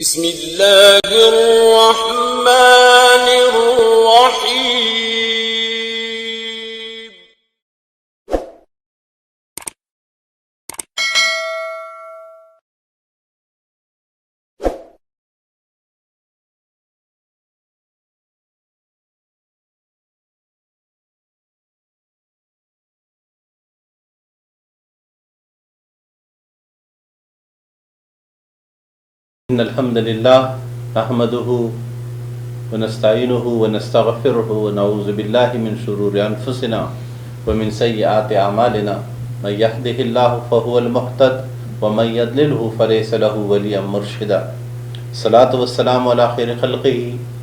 بسم اللہ الرحمن الرحیم. إن الحمد لله نحمده ونستعينه ونستغفره ونعوذ بالله من شرور أنفسنا ومن سيئات أعمالنا من يهده الله فهو المهتد ومن يضلله فليس له وليا مرشدا. الصلاة والسلام على خير خلقه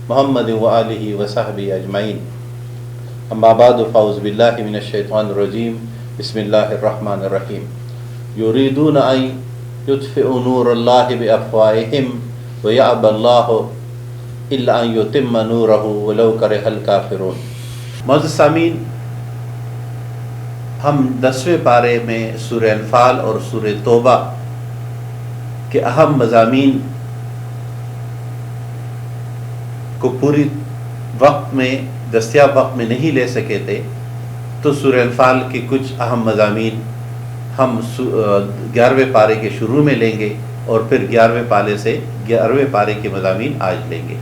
محمد وآله وصحبه أجمعين. أما بعد فأعوذ بالله من الشيطان الرجيم. بسم الله الرحمن الرحيم. يريدون أن يطفئوا نور الله بأفواههم ويأبى الله إلا أن يتم نوره ولو كره الكافرون. معزز سامعین، ہم 10ویں پارے میں سورہ انفال اور سورہ توبہ کے اہم مضامین کو پوری وقت میں دستیاب وقت میں نہیں لے سکے تھے، تو سورہ انفال کے کچھ اہم مضامین ہم 11ویں پارے کے شروع میں لیں گے اور پھر 11ویں پارے کے مضامین آج لیں گے.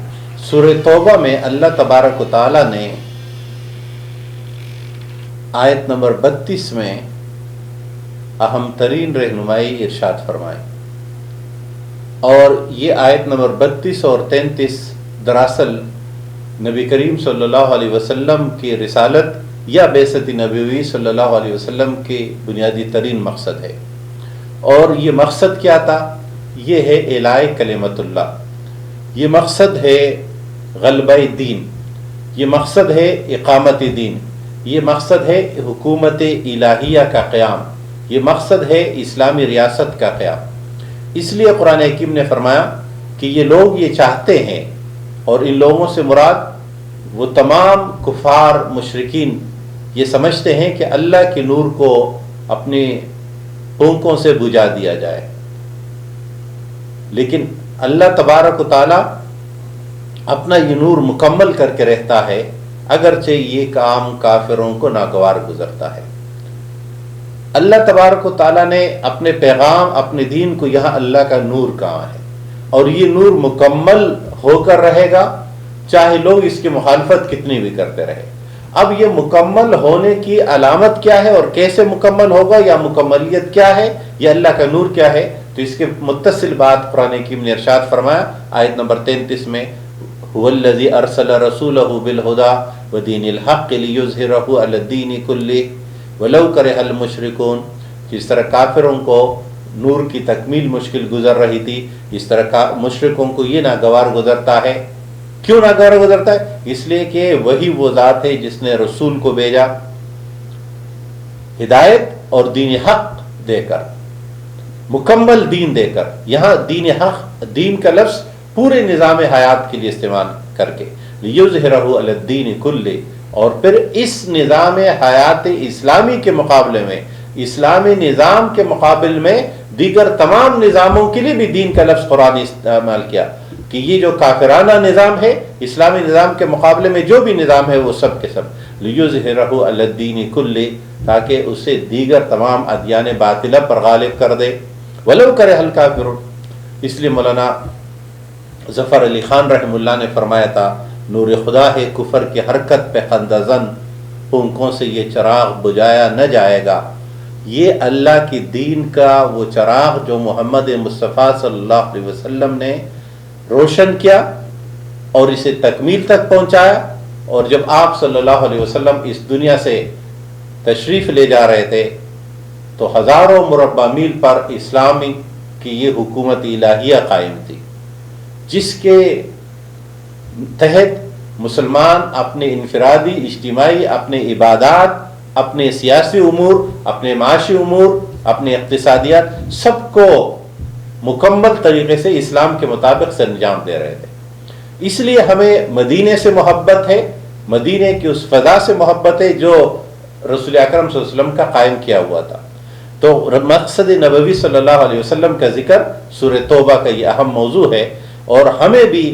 سورہ توبہ میں اللہ تبارک و تعالی نے آیت نمبر 32 میں اہم ترین رہنمائی ارشاد فرمائی، اور یہ آیت نمبر 32 اور 33 دراصل نبی کریم صلی اللہ علیہ وسلم کی رسالت یا بعثت نبوی صلی اللہ علیہ وسلم کے بنیادی ترین مقصد ہے. اور یہ مقصد کیا تھا؟ یہ ہے اعلاء کلمت اللہ، یہ مقصد ہے غلبہ دین، یہ مقصد ہے اقامت دین، یہ مقصد ہے حکومت الہیہ کا قیام، یہ مقصد ہے اسلامی ریاست کا قیام. اس لیے قرآن حکیم نے فرمایا کہ یہ لوگ یہ چاہتے ہیں، اور ان لوگوں سے مراد وہ تمام کفار مشرکین یہ سمجھتے ہیں کہ اللہ کے نور کو اپنی پونکوں سے بجھا دیا جائے، لیکن اللہ تبارک و تعالی اپنا یہ نور مکمل کر کے رہتا ہے، اگرچہ یہ کام کافروں کو ناگوار گزرتا ہے. اللہ تبارک و تعالی نے اپنے پیغام، اپنے دین کو یہاں اللہ کا نور کہا ہے، اور یہ نور مکمل ہو کر رہے گا چاہے لوگ اس کی مخالفت کتنی بھی کرتے رہے. اب یہ مکمل ہونے کی علامت کیا ہے اور کیسے مکمل ہوگا، یا مکملیت کیا ہے، یا اللہ کا نور کیا ہے؟ تو اس کے متصل بات قرآن حکیم نے ارشاد فرمایا آیت نمبر 33 میں، هو الذی ارسل رسولہ بالہدی ودین الحق لیظہرہ علی الدین کلہ ولو کرہ المشرکون. جس طرح کافروں کو نور کی تکمیل مشکل گزر رہی تھی، اس طرح مشرکوں کو یہ ناگوار گزرتا ہے. کیوں ناگوار گزرتا ہے؟ اس لیے کہ وہی وہ ذات ہے جس نے رسول کو بھیجا ہدایت اور دین حق دے کر، مکمل دین دے کر. یہاں دین حق، دین کا لفظ پورے نظام حیات کے لیے استعمال کر کے، لیظہرہ علی الدین کلہ، اور پھر اس نظام حیات اسلامی کے مقابلے میں، اسلامی نظام کے مقابل میں دیگر تمام نظاموں کے لیے بھی دین کا لفظ قرآن استعمال کیا کہ یہ جو کافرانہ نظام ہے، اسلامی نظام کے مقابلے میں جو بھی نظام ہے وہ سب کے سب لیظہرہ علی الدین کلہ، تاکہ اسے دیگر تمام ادیان باطلہ پر غالب کر دے. ولو کرہ الکافرون. اس لیے مولانا ظفر علی خان رحمہ اللہ نے فرمایا تھا، نور خدا ہے کفر کی حرکت پہ خندہ زن، پونکوں سے یہ چراغ بجھایا نہ جائے گا. یہ اللہ کی دین کا وہ چراغ جو محمد مصطفیٰ صلی اللہ علیہ وسلم نے روشن کیا اور اسے تکمیل تک پہنچایا. اور جب آپ صلی اللہ علیہ وسلم اس دنیا سے تشریف لے جا رہے تھے تو ہزاروں مربع میل پر اسلامی کی یہ حکومت الہیہ قائم تھی، جس کے تحت مسلمان اپنے انفرادی، اجتماعی، اپنے عبادات، اپنے سیاسی امور، اپنے معاشی امور، اپنے اقتصادیات، سب کو مکمل طریقے سے اسلام کے مطابق سے انجام دے رہے تھے. اس لیے ہمیں مدینے سے محبت ہے، مدینے کی اس فضا سے محبت ہے جو رسول اکرم صلی اللہ علیہ وسلم کا قائم کیا ہوا تھا. تو مقصد نبوی صلی اللہ علیہ وسلم کا ذکر سورہ توبہ کا یہ اہم موضوع ہے. اور ہمیں بھی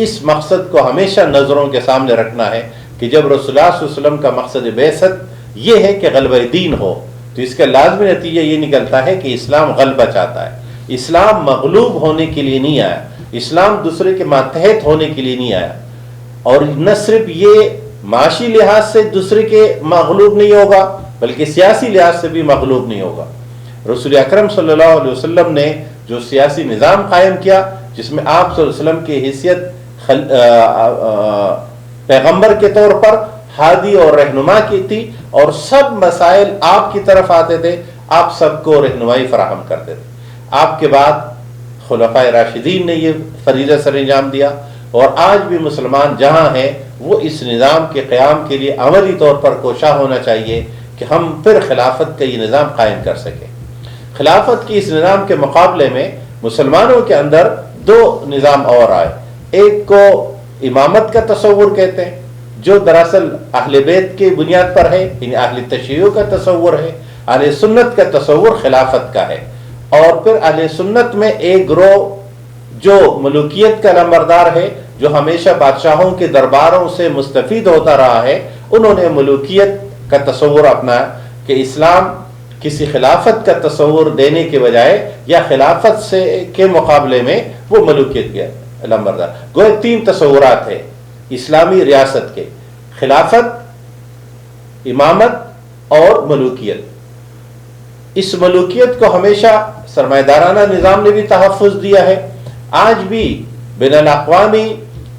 اس مقصد کو ہمیشہ نظروں کے سامنے رکھنا ہے کہ جب رسول اللہ صلی اللہ علیہ وسلم کا مقصد بعثت یہ ہے کہ غلبہ دین ہو، تو اس کا لازمی نتیجہ یہ نکلتا ہے کہ اسلام غلبہ چاہتا ہے۔ اسلام مغلوب ہونے کے لیے نہیں آیا، اسلام دوسرے کے ماتحت ہونے کے لیے نہیں آیا، اور نہ صرف یہ معاشی لحاظ سے دوسرے کے مغلوب نہیں ہوگا بلکہ سیاسی لحاظ سے بھی مغلوب نہیں ہوگا۔ رسول اکرم صلی اللہ علیہ وسلم نے جو سیاسی نظام قائم کیا، جس میں آپ صلی اللہ علیہ وسلم کی حیثیت پیغمبر کے طور پر ہادی اور رہنما کی تھی، اور سب مسائل آپ کی طرف آتے تھے، آپ سب کو رہنمائی فراہم کرتے تھے۔ آپ کے بعد خلفائے راشدین نے یہ فریضہ سر انجام دیا، اور آج بھی مسلمان جہاں ہیں وہ اس نظام کے قیام کے لیے عملی طور پر کوشاں ہونا چاہیے کہ ہم پھر خلافت کا یہ نظام قائم کر سکیں۔ خلافت کی اس نظام کے مقابلے میں مسلمانوں کے اندر دو نظام اور آئے۔ ایک کو امامت کا تصور کہتے ہیں، جو دراصل اہل بیت کی بنیاد پر ہے، یعنی اہل تشیع کا تصور ہے۔ اہل سنت کا تصور خلافت کا ہے، اور پھر اہل سنت میں ایک گروہ جو ملوکیت کا لمبردار ہے، جو ہمیشہ بادشاہوں کے درباروں سے مستفید ہوتا رہا ہے، انہوں نے ملوکیت کا تصور اپنایا کہ اسلام کسی خلافت کا تصور دینے کے بجائے یا خلافت سے کے مقابلے میں وہ ملوکیت کے لمبردار۔ گویا تین تصورات ہیں اسلامی ریاست کے: خلافت، امامت اور ملوکیت۔ اس ملوکیت کو ہمیشہ سرمایہ دارانہ نظام نے بھی تحفظ دیا ہے۔ آج بھی بین الاقوامی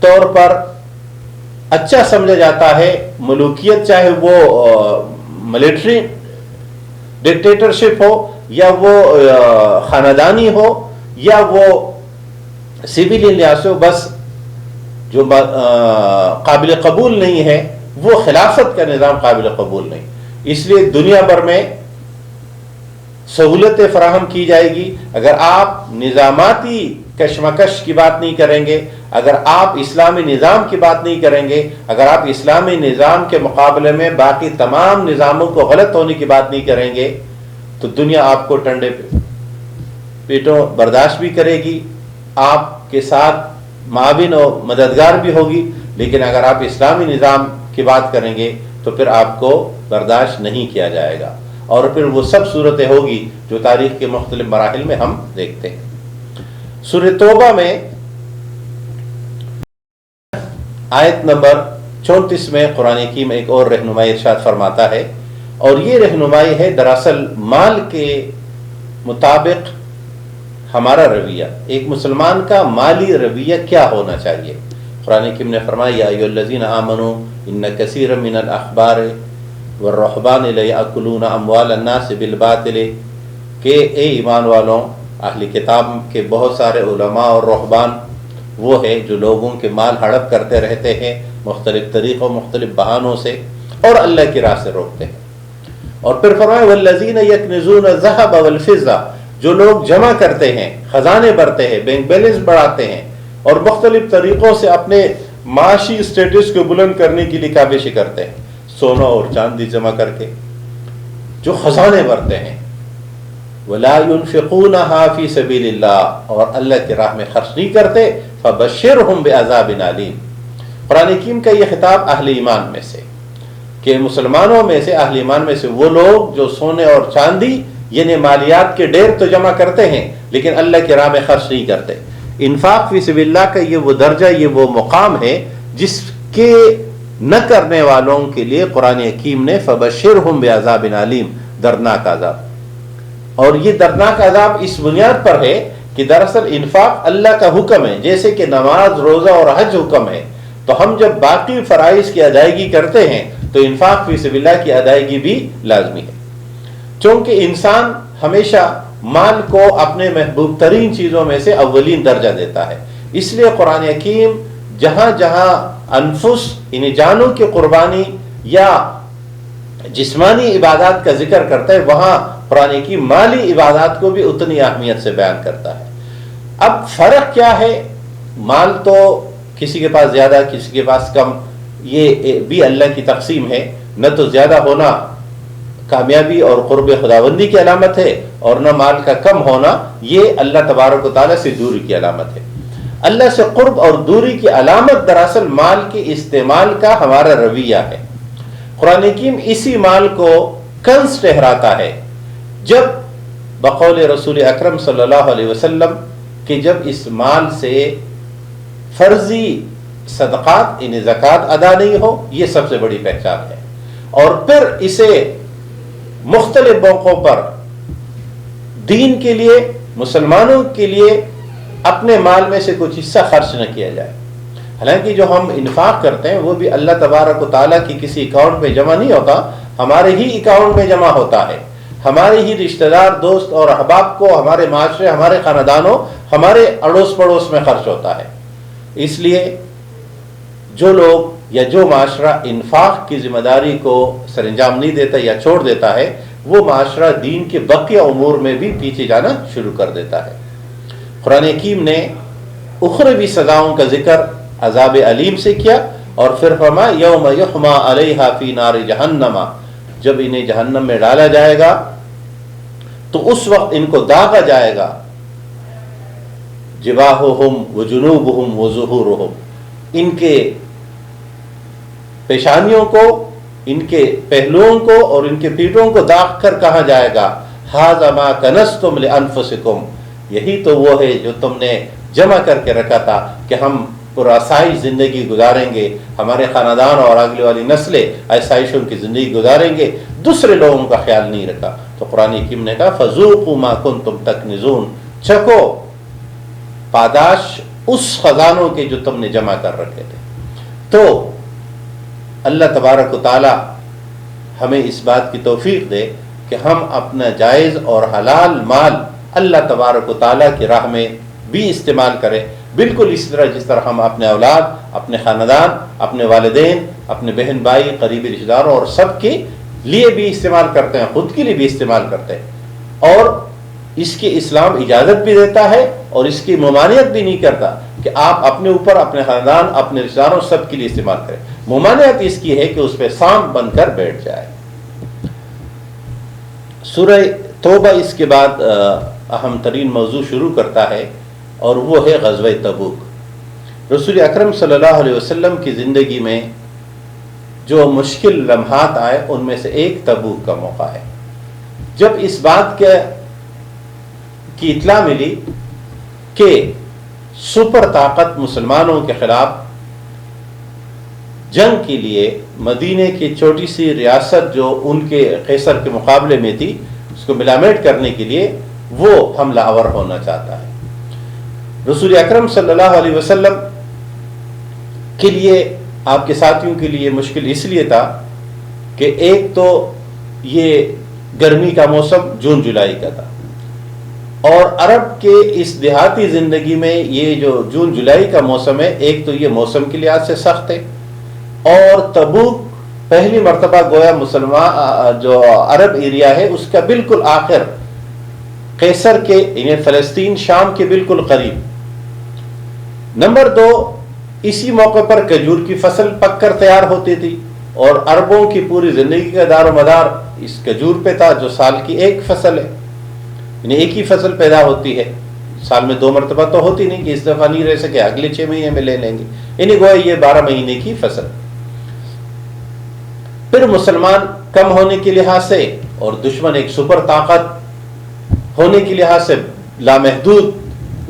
طور پر اچھا سمجھا جاتا ہے ملوکیت، چاہے وہ ملٹری ڈکٹیٹرشپ ہو، یا وہ خاندانی ہو، یا وہ سویلین لحاظ سے ہو، بس جو قابل قبول نہیں ہے وہ خلافت کا نظام قابل قبول نہیں۔ اس لیے دنیا بھر میں سہولتیں فراہم کی جائے گی، اگر آپ نظاماتی کشمکش کی بات نہیں کریں گے، اگر آپ اسلامی نظام کی بات نہیں کریں گے، اگر آپ اسلامی نظام کے مقابلے میں باقی تمام نظاموں کو غلط ہونے کی بات نہیں کریں گے، تو دنیا آپ کو ٹنڈے پیٹوں برداشت بھی کرے گی، آپ کے ساتھ معاون اور مددگار بھی ہوگی، لیکن اگر آپ اسلامی نظام کی بات کریں گے تو پھر آپ کو برداشت نہیں کیا جائے گا، اور پھر وہ سب صورتیں ہوگی جو تاریخ کے مختلف مراحل میں ہم دیکھتے ہیں۔ سورہ توبہ میں آیت نمبر 34 میں قرآن حکیم ایک اور رہنمائی ارشاد فرماتا ہے، اور یہ رہنمائی ہے دراصل مال کے مطابق ہمارا رویہ، ایک مسلمان کا مالی رویہ کیا ہونا چاہیے۔ قرآن حکیم نے فرمایا یا ایھا الذین آمنوا ان کثیرا من الاحبار والرہبان لیأکلون اموال الناس بالباطل، کہ اے ایمان والوں، اہل کتاب کے بہت سارے علماء اور رہبان وہ ہیں جو لوگوں کے مال ہڑپ کرتے رہتے ہیں مختلف طریقوں مختلف بہانوں سے، اور اللہ کی راہ سے روکتے ہیں۔ اور پھر فرمایا والذین یکنزون الذھب والفضہ، جو لوگ جمع کرتے ہیں، خزانے بھرتے ہیں، بینک بیلنس بڑھاتے ہیں، اور مختلف طریقوں سے اپنے معاشی اسٹیٹس کو بلند کرنے کی لیے کاوشیں کرتے ہیں، سونا اور چاندی جمع کر کے جو خزانے بھرتے ہیں، وَلَا يُنْفِقُونَهَا فِي سَبِيلِ اللَّهِ، اور اللہ کی راہ میں خرچ نہیں کرتے، فَبَشِّرْهُمْ بِعَذَابٍ عَلِيمٍ۔ قرآن حکیم کا یہ خطاب اہل ایمان میں سے، کہ مسلمانوں میں سے، اہل ایمان میں سے وہ لوگ جو سونے اور چاندی یعنی مالیات کے ڈھیر تو جمع کرتے ہیں لیکن اللہ کی راہ میں خرچ نہیں کرتے۔ انفاق فی سبیل اللہ کا یہ وہ درجہ، یہ وہ مقام ہے جس کے نہ کرنے والوں کے لیے قرآن حکیم نے فبشرہم بعذاب علیم، دردناک عذاب۔ اور یہ دردناک عذاب اس بنیاد پر ہے کہ دراصل انفاق اللہ کا حکم ہے، جیسے کہ نماز، روزہ اور حج حکم ہے، تو ہم جب باقی فرائض کی ادائیگی کرتے ہیں تو انفاق فی سبیل اللہ کی ادائیگی بھی لازمی ہے، چونکہ انسان ہمیشہ مال کو اپنے محبوب ترین چیزوں میں سے اولین درجہ دیتا ہے۔ اس لیے قرآن حکیم جہاں جہاں انفس یعنی جانوں کی قربانی یا جسمانی عبادات کا ذکر کرتا ہے، وہاں قرآن حکیم مالی عبادات کو بھی اتنی اہمیت سے بیان کرتا ہے۔ اب فرق کیا ہے؟ مال تو کسی کے پاس زیادہ کسی کے پاس کم، یہ بھی اللہ کی تقسیم ہے، نہ تو زیادہ ہونا کامیابی اور قرب خداوندی کی علامت ہے، اور نہ مال کا کم ہونا یہ اللہ تبارک و تعالیٰ سے دوری کی علامت ہے۔ اللہ سے قرب اور دوری کی علامت دراصل مال کے استعمال کا ہمارا رویہ ہے۔ قرآن حکیم اسی مال کو کنز ٹھہراتا ہے، جب بقول رسول اکرم صلی اللہ علیہ وسلم کہ جب اس مال سے فرضی صدقات یعنی زکوٰۃ ادا نہیں ہو، یہ سب سے بڑی پہچان ہے، اور پھر اسے مختلف موقعوں پر دین کے لیے، مسلمانوں کے لیے اپنے مال میں سے کچھ حصہ خرچ نہ کیا جائے۔ حالانکہ جو ہم انفاق کرتے ہیں وہ بھی اللہ تبارک و تعالیٰ کی کسی اکاؤنٹ میں جمع نہیں ہوتا، ہمارے ہی اکاؤنٹ میں جمع ہوتا ہے، ہمارے ہی رشتہ دار، دوست اور احباب کو، ہمارے معاشرے، ہمارے خاندانوں، ہمارے اڑوس پڑوس میں خرچ ہوتا ہے۔ اس لیے جو لوگ یا جو معاشرہ انفاق کی ذمہ داری کو سر انجام نہیں دیتا یا چھوڑ دیتا ہے، وہ معاشرہ دین کے بقیہ امور میں بھی پیچھے جانا شروع کر دیتا ہے۔ قرآن حکیم نے اخروی سزاؤں کا ذکر عذاب علیم سے کیا، اور پھر فرمایا یوم یحما علیہا فی نار جہنم، جب انہیں جہنم میں ڈالا جائے گا تو اس وقت ان کو داغا جائے گا، جباہہم وجنوبہم وظہورہم، ان کے پیشانیوں کو، ان کے پہلوؤں کو اور ان کے پیٹھوں کو داغ کر کہا جائے گا ھذا ما کنزتم لانفسکم، یہی تو وہ ہے جو تم نے جمع کر کے رکھا تھا کہ ہم پرآسائش زندگی گزاریں گے، ہمارے خاندان اور اگلی والی نسلیں آسائشوں کی زندگی گزاریں گے، دوسرے لوگوں کا خیال نہیں رکھا۔ تو قرآن حکیم نے کہا فذوقوا ما کنتم تکنزون، چکھو پاداش اس خزانوں کے جو تم نے جمع کر رکھے تھے۔ تو اللہ تبارک و تعالی ہمیں اس بات کی توفیق دے کہ ہم اپنا جائز اور حلال مال اللہ تبارک و تعالی کی راہ میں بھی استعمال کریں، بالکل اسی طرح جس طرح ہم اپنے اولاد، اپنے خاندان، اپنے والدین، اپنے بہن بھائی، قریبی رشتہ داروں اور سب کے لیے بھی استعمال کرتے ہیں، خود کے لیے بھی استعمال کرتے ہیں۔ اور اس کی اسلام اجازت بھی دیتا ہے اور اس کی ممانعت بھی نہیں کرتا کہ آپ اپنے اوپر، اپنے خاندان، اپنے رشتہ داروں سب کے لیے استعمال کریں۔ ممانعت اس کی ہے کہ اس پہ سانپ بن کر بیٹھ جائے۔ سورہ توبہ اس کے بعد اہم ترین موضوع شروع کرتا ہے، اور وہ ہے غزوہ تبوک۔ رسول اکرم صلی اللہ علیہ وسلم کی زندگی میں جو مشکل لمحات آئے ان میں سے ایک تبوک کا موقع ہے، جب اس بات کی اطلاع ملی کہ سپر طاقت مسلمانوں کے خلاف جنگ کے لیے مدینے کی چھوٹی سی ریاست جو ان کے قیصر کے مقابلے میں تھی، اس کو ملامٹ کرنے کے لیے وہ حملہ آور ہونا چاہتا ہے۔ رسول اکرم صلی اللہ علیہ وسلم کے لیے، آپ کے ساتھیوں کے لیے مشکل اس لیے تھا کہ ایک تو یہ گرمی کا موسم جون جولائی کا تھا، اور عرب کے اس دیہاتی زندگی میں یہ جو جون جولائی کا موسم ہے، ایک تو یہ موسم کے لحاظ سے سخت ہے، اور تبوک پہلی مرتبہ گویا مسلمان جو عرب ایریا ہے اس کا بالکل آخر، قیصر کے یعنی فلسطین شام کے بالکل قریب۔ نمبر دو، اسی موقع پر کھجور کی فصل پک کر تیار ہوتی تھی، اور عربوں کی پوری زندگی کا دار و مدار اس کھجور پہ تھا، جو سال کی ایک فصل ہے، یعنی ایک ہی فصل پیدا ہوتی ہے، سال میں 2 مرتبہ تو ہوتی نہیں کہ اس دفعہ نہیں رہ سکے اگلے 6 مہینے میں لے لیں گے، یعنی گویا یہ 12 مہینے کی فصل۔ پھر مسلمان کم ہونے کے لحاظ سے اور دشمن ایک سپر طاقت ہونے کے لحاظ سے لامحدود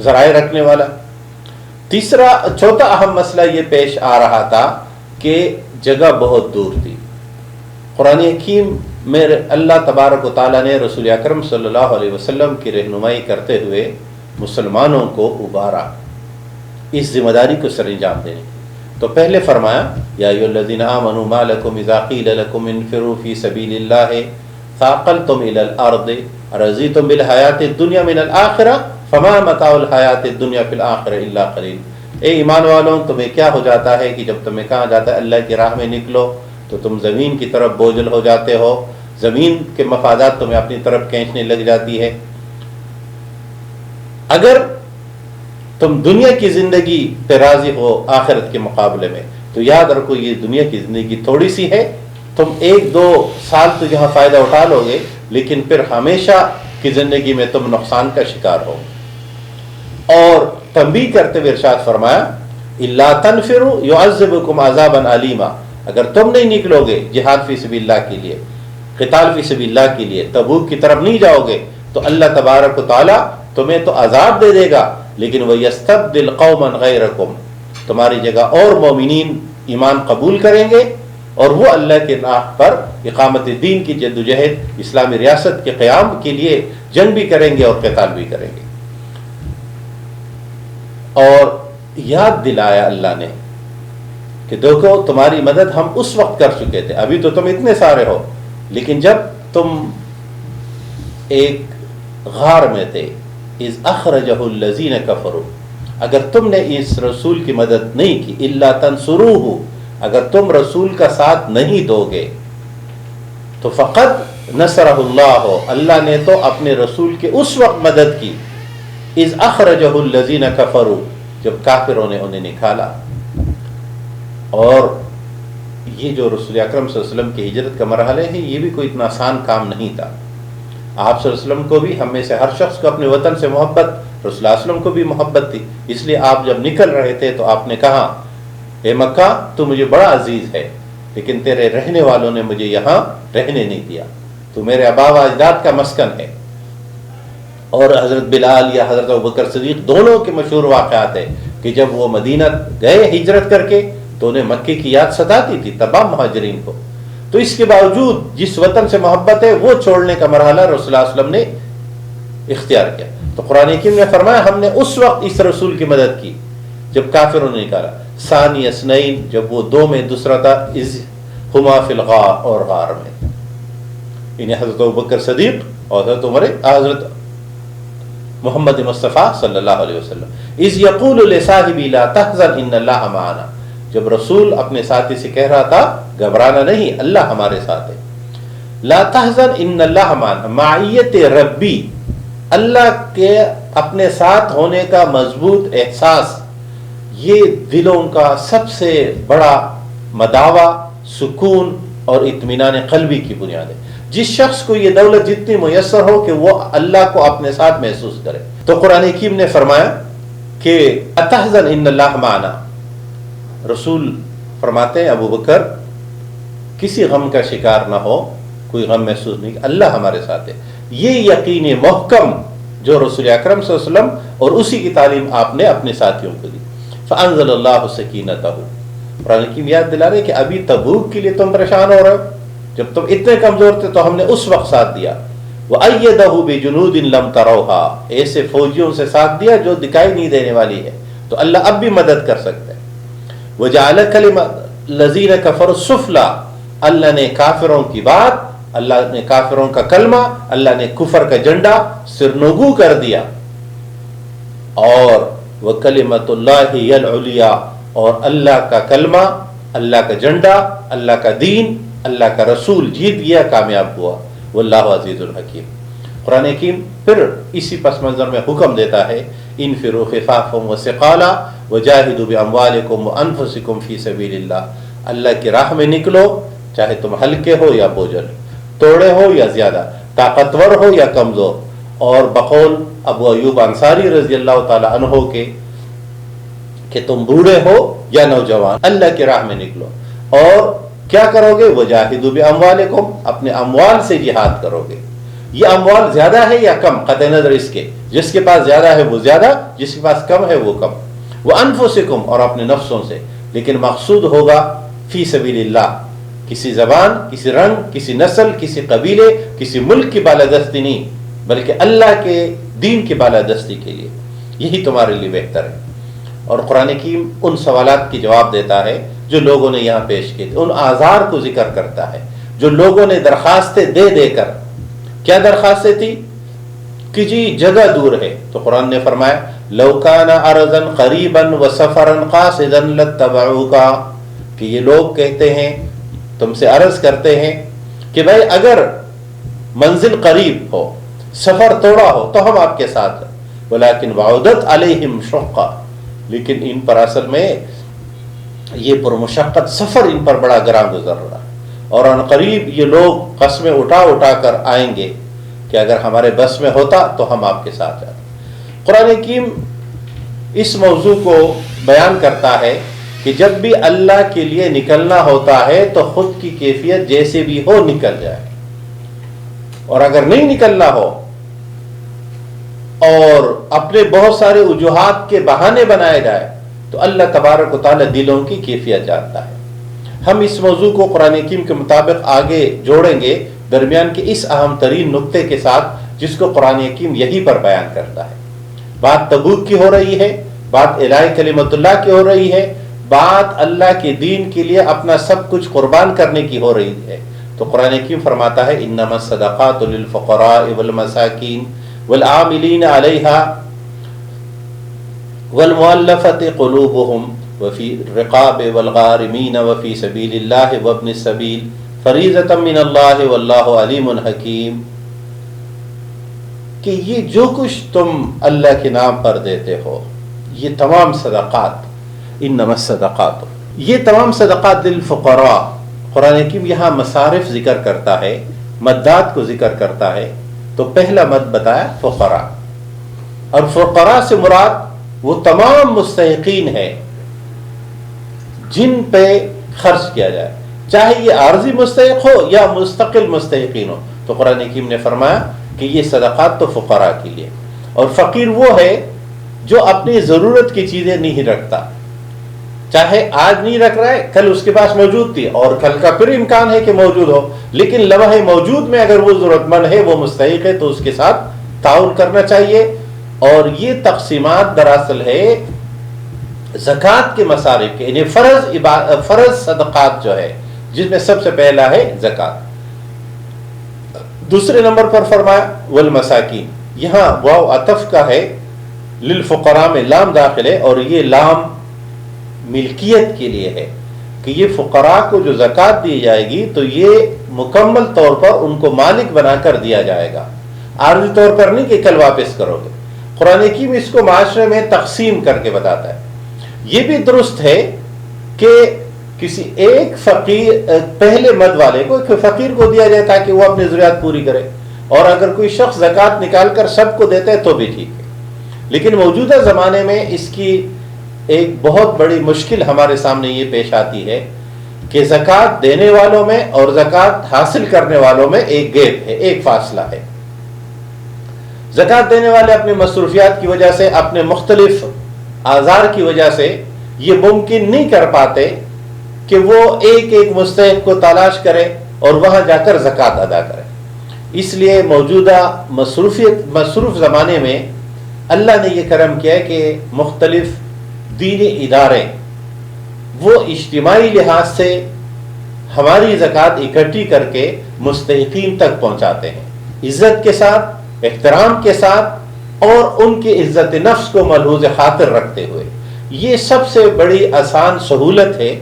ذرائع رکھنے والا۔ چوتھا اہم مسئلہ یہ پیش آ رہا تھا کہ جگہ بہت دور تھی۔ قرآن حکیم میں اللہ تبارک و تعالیٰ نے رسول اکرم صلی اللہ علیہ وسلم کی رہنمائی کرتے ہوئے مسلمانوں کو ابھارا اس ذمہ داری کو سر انجام دینے۔ تو پہلے فرمایا یا ایھا الذین آمنوا ما لکم اذا قیل لکم انفروا فی سبیل اللہ ثاقلتم الی الارض ارضیتم بالحیاۃ الدنیا من الآخرہ فما متاع الحیاۃ الدنیا فی الآخرہ الا قلیل۔ اے ایمان والوں، تمہیں کیا ہو جاتا ہے کہ جب تمہیں کہا جاتا ہے اللہ کی راہ میں نکلو تو تم زمین کی طرف بوجھل ہو جاتے ہو، زمین کے مفادات تمہیں اپنی طرف کھینچنے لگ جاتی ہے۔ اگر تم دنیا کی زندگی پہ راضی ہو آخرت کے مقابلے میں تو یاد رکھو یہ دنیا کی زندگی تھوڑی سی ہے، تم 1-2 سال تو یہاں فائدہ اٹھا لو گے، لیکن پھر ہمیشہ کی زندگی میں تم نقصان کا شکار ہو۔ اور تنبیہ کرتے ہوئے ارشاد فرمایا الا تنفروا يعذبكم عذابا علیما، اگر تم نہیں نکلو گے جہاد فی سبیل اللہ کے لیے، قتال فی سبیل اللہ کے لیے، تبوک کی طرف نہیں جاؤ گے تو اللہ تبارک و تعالی تمہیں تو عذاب دے دے گا، لیکن وَيَسْتَبْدِلْ قَوْمًا غَيْرَكُمْ، تمہاری جگہ اور مومنین ایمان قبول کریں گے، اور وہ اللہ کے راہ پر اقامت دین کی جدوجہد، اسلامی ریاست کے قیام کے لیے جنگ بھی کریں گے اور قتال بھی کریں گے۔ اور یاد دلایا اللہ نے کہ دیکھو تمہاری مدد ہم اس وقت کر چکے تھے، ابھی تو تم اتنے سارے ہو، لیکن جب تم ایک غار میں تھے، اذ اخرجہ الذین کفروا، اگر تم نے اس رسول کی مدد نہیں کی، الا تنصروہ، اگر تم رسول کا ساتھ نہیں دو گے تو فقط نصرہ اللہ، اللہ نے تو اپنے رسول کے اس وقت مدد کی، اذ اخرجہ الذین کفروا، جب کافروں نے انہیں نکالا۔ اور یہ جو رسول اکرم صلی اللہ علیہ وسلم کی ہجرت کا مرحلہ ہے، یہ بھی کوئی اتنا آسان کام نہیں تھا۔ آپ صلی اللہ علیہ وسلم کو بھی، ہم میں سے ہر شخص کو اپنے وطن سے محبت، رسول اللہ علیہ وسلم کو بھی محبت تھی، اس لیے آپ جب نکل رہے تھے تو آپ نے کہا اے مکہ تو مجھے بڑا عزیز ہے، لیکن تیرے رہنے والوں نے مجھے یہاں رہنے نہیں دیا، تو میرے آبا و اجداد کا مسکن ہے۔ اور حضرت بلال یا حضرت ابوبکر صدیق دونوں کے مشہور واقعات ہیں کہ جب وہ مدینہ گئے ہجرت کر کے تو انہیں مکے کی یاد ستاتی تھی تمام مہاجرین کو، تو اس کے باوجود جس وطن سے محبت ہے وہ چھوڑنے کا مرحلہ رسول اللہ علیہ وسلم نے اختیار کیا۔ تو قرآن حکیم نے فرمایا ہم نے اس وقت اس رسول کی مدد کی جب کافروں نے نکالا، ثانی اثنین، جب وہ دو میں دوسرا تھا، اذ ہما فی الغار، اور غار میں، یعنی حضرت ابوبکر صدیق اور حضرت محمد مصطفیٰ صلی اللہ علیہ وسلم، اذ یقول لصاحبہ لا تحزن ان اللہ معنا، جب رسول اپنے ساتھی سے کہہ رہا تھا گھبرانا نہیں، اللہ ہمارے ساتھ ہے۔ لا تحزن ان اللہ معنا، معیت ربی، اللہ کے اپنے ساتھ ہونے کا مضبوط احساس، یہ دلوں کا سب سے بڑا مداوا، سکون اور اطمینان قلبی کی بنیاد ہے۔ جس شخص کو یہ دولت جتنی میسر ہو کہ وہ اللہ کو اپنے ساتھ محسوس کرے، تو قرآن حکیم نے فرمایا کہ اتحزن ان اللہ معنا، رسول فرماتے ہیں ابو بکر کسی غم کا شکار نہ ہو، کوئی غم محسوس نہیں، اللہ ہمارے ساتھ ہے۔ یہ یقین محکم جو رسول اکرم صلی اللہ علیہ وسلم اور اسی کی تعلیم آپ نے اپنے ساتھیوں کو دی۔ فانزل اللہ سکینتہ، قرآن حکیم یاد دلا رہے کہ ابھی تبوک کے لیے تم پریشان ہو رہے ہو، جب تم اتنے کمزور تھے تو ہم نے اس وقت ساتھ دیا۔ وَأَيَّدَهُ بِجُنُودٍ لَمْ تَرَوْهَا، ایسے فوجیوں سے ساتھ دیا جو دکھائی نہیں دینے والی ہے، تو اللہ اب بھی مدد کر سکتے ہیں۔ وَجَعَلَ كَلِمَةَ الَّذِينَ كَفَرُوا السُّفْلَىٰ، اللہ نے کافروں کی بات، اللہ نے کافروں کا کلمہ، اللہ نے کفر کا جھنڈا سرنگو کر دیا۔ اور وَكَلِمَةُ اللَّهِ هِيَ الْعُلْيَا، اور اللہ کا کلمہ، اللہ کا جھنڈا، اللہ کا دین، اللہ کا رسول جیت گیا، کامیاب ہوا۔ واللہ عزیز الحکیم۔ قرآن حکیم پھر اسی پس منظر میں حکم دیتا ہے انفروا خفافا وثقالا وجاہدوا باموالکم وانفسکم فی سبیل اللہ، اللہ کی راہ میں نکلو، چاہے تم ہلکے ہو یا بوجھل، توڑے ہو یا زیادہ، طاقتور ہو یا کمزور۔ اور بقول ابو ایوب انصاری رضی اللہ تعالی عنہ کے کہ تم بوڑھے ہو یا نوجوان، اللہ کی راہ میں نکلو، اور کیا کرو گے؟ وجاہدوا باموالکم، اپنے اموال سے جہاد کرو گے۔ یہ اموال زیادہ ہے یا کم؟ قطع نظر اس کے، جس کے پاس زیادہ ہے وہ زیادہ، جس کے پاس کم ہے وہ کم۔ وانفسکم، اور اپنے نفسوں سے، لیکن مقصود ہوگا فی سبیل اللہ، کسی زبان، کسی رنگ، کسی نسل، کسی قبیلے، کسی ملک کی بالادستی نہیں، بلکہ اللہ کے دین کی بالادستی کے لیے، یہی تمہارے لیے بہتر ہے۔ اور قرآن حکیم ان سوالات کی جواب دیتا ہے جو لوگوں نے یہاں پیش کیے تھے، ان آزار کو ذکر کرتا ہے جو لوگوں نے درخواستیں دے دے کر، کیا درخواستیں تھی کہ جی جگہ دور ہے، تو قرآن نے فرمایا لو کان ارضا قریبا وسفرا قاصدا لاتبعوک، کہ یہ لوگ کہتے ہیں، تم سے عرض کرتے ہیں کہ بھائی اگر منزل قریب ہو، سفر تھوڑا ہو تو ہم آپ کے ساتھ ہیں، ولیکن بعدت علیہم شقہ، لیکن ان پر اصل میں یہ پرمشقت سفر ان پر بڑا گراں گزر رہا ہے، اور ان قریب یہ لوگ قسمیں اٹھا اٹھا کر آئیں گے کہ اگر ہمارے بس میں ہوتا تو ہم آپ کے ساتھ جاتے۔ قرآن حکیم اس موضوع کو بیان کرتا ہے کہ جب بھی اللہ کے لیے نکلنا ہوتا ہے تو خود کی کیفیت جیسے بھی ہو نکل جائے، اور اگر نہیں نکلنا ہو اور اپنے بہت سارے وجوہات کے بہانے بنائے جائے تو اللہ تبارک و تعالی دلوں کی کیفیت جانتا ہے۔ ہم اس موضوع کو قرآن حکیم کے مطابق آگے جوڑیں گے درمیان کے اس اہم ترین نقطے کے ساتھ جس کو قرآن حکیم یہی پر بیان کرتا ہے۔ بات تبوک کی ہو رہی ہے، بات الہی کلمت اللہ کی ہو رہی ہے، بات اللہ کے دین کے لیے اپنا سب کچھ قربان کرنے کی ہو رہی ہے، تو قرآن حکیم فرماتا ہے انما الصدقات للفقراء والمساکین والعاملین علیہا والمؤلفۃ قلوبہم وفی الرقاب والغارمین وفی سبیل اللہ وابن السبیل فریضۃ من اللہ واللہ علیم حکیم، کہ یہ جو کچھ تم اللہ کے نام پر دیتے ہو، یہ تمام صدقات، انما الصدقات، یہ تمام صدقات للفقراء۔ قرآن حکیم یہاں مصارف ذکر کرتا ہے، مدات کو ذکر کرتا ہے، تو پہلا مد بتایا فقراء، اور فقراء سے مراد وہ تمام مستحقین ہے جن پہ خرچ کیا جائے، چاہے یہ عارضی مستحق ہو یا مستقل مستحقین ہو۔ تو قرآن حکیم نے فرمایا کہ یہ صدقات تو فقراء کے لیے، اور فقیر وہ ہے جو اپنی ضرورت کی چیزیں نہیں رکھتا، چاہے آج نہیں رکھ رہا ہے، کل اس کے پاس موجود تھی اور کل کا پھر امکان ہے کہ موجود ہو، لیکن لمحے موجود میں اگر وہ ضرورت مند ہے، وہ مستحق ہے، تو اس کے ساتھ تعاون کرنا چاہیے۔ اور یہ تقسیمات دراصل ہے زکوٰۃ کے مصارف کے، یعنی فرض صدقات جو ہے، جس میں سب سے پہلا ہے زکوٰۃ۔ دوسرے نمبر پر فرمایا والمساکین، یہاں واو عطف کا ہے، للفقراء میں لام داخل ہے، اور یہ لام ملکیت کے لیے ہے کہ یہ فقراء کو جو زکوٰۃ دی جائے گی تو یہ مکمل طور پر ان کو مالک بنا کر دیا جائے گا، عارضی طور پر نہیں کہ کل واپس کرو گے۔ قرآن حکیم اس کو معاشرے میں تقسیم کر کے بتاتا ہے۔ یہ بھی درست ہے کہ کسی ایک فقیر، پہلے مد والے کو، ایک فقیر کو دیا جائے تاکہ وہ اپنی ضروریات پوری کرے، اور اگر کوئی شخص زکوٰۃ نکال کر سب کو دیتا ہے تو بھی ٹھیک ہے۔ لیکن موجودہ زمانے میں اس کی ایک بہت بڑی مشکل ہمارے سامنے یہ پیش آتی ہے کہ زکوٰۃ دینے والوں میں اور زکوٰۃ حاصل کرنے والوں میں ایک گیپ ہے، ایک فاصلہ ہے۔ زکوٰۃ دینے والے اپنی مصروفیات کی وجہ سے، اپنے مختلف آزار کی وجہ سے یہ ممکن نہیں کر پاتے کہ وہ ایک ایک مستحق کو تلاش کرے اور وہاں جا کر زکوٰۃ ادا کرے۔ اس لیے موجودہ مصروف زمانے میں اللہ نے یہ کرم کیا ہے کہ مختلف دینی ادارے وہ اجتماعی لحاظ سے ہماری زکوٰۃ اکٹھی کر کے مستحقین تک پہنچاتے ہیں، عزت کے ساتھ، احترام کے ساتھ، اور ان کی عزت نفس کو ملحوظ خاطر رکھتے ہوئے۔ یہ سب سے بڑی آسان سہولت ہے۔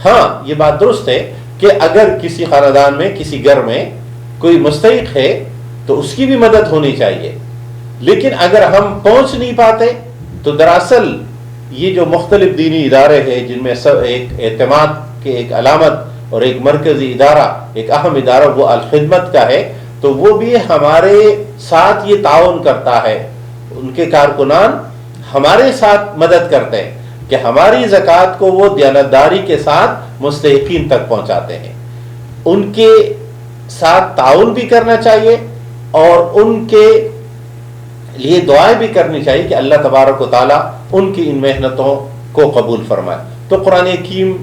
ہاں، یہ بات درست ہے کہ اگر کسی خاندان میں، کسی گھر میں کوئی مستحق ہے تو اس کی بھی مدد ہونی چاہیے، لیکن اگر ہم پہنچ نہیں پاتے تو دراصل یہ جو مختلف دینی ادارے ہیں جن میں سب ایک اعتماد کے ایک علامت اور ایک مرکزی ادارہ، ایک اہم ادارہ وہ الخدمت کا ہے، تو وہ بھی ہمارے ساتھ یہ تعاون کرتا ہے، ان کے کارکنان ہمارے ساتھ مدد کرتے ہیں کہ ہماری زکوٰۃ کو وہ دیانتداری کے ساتھ مستحقین تک پہنچاتے ہیں۔ ان کے ساتھ تعاون بھی کرنا چاہیے اور ان کے لیے دعائیں بھی کرنی چاہیے کہ اللہ تبارک و تعالیٰ ان کی ان محنتوں کو قبول فرمائے۔ تو قرآن حکیم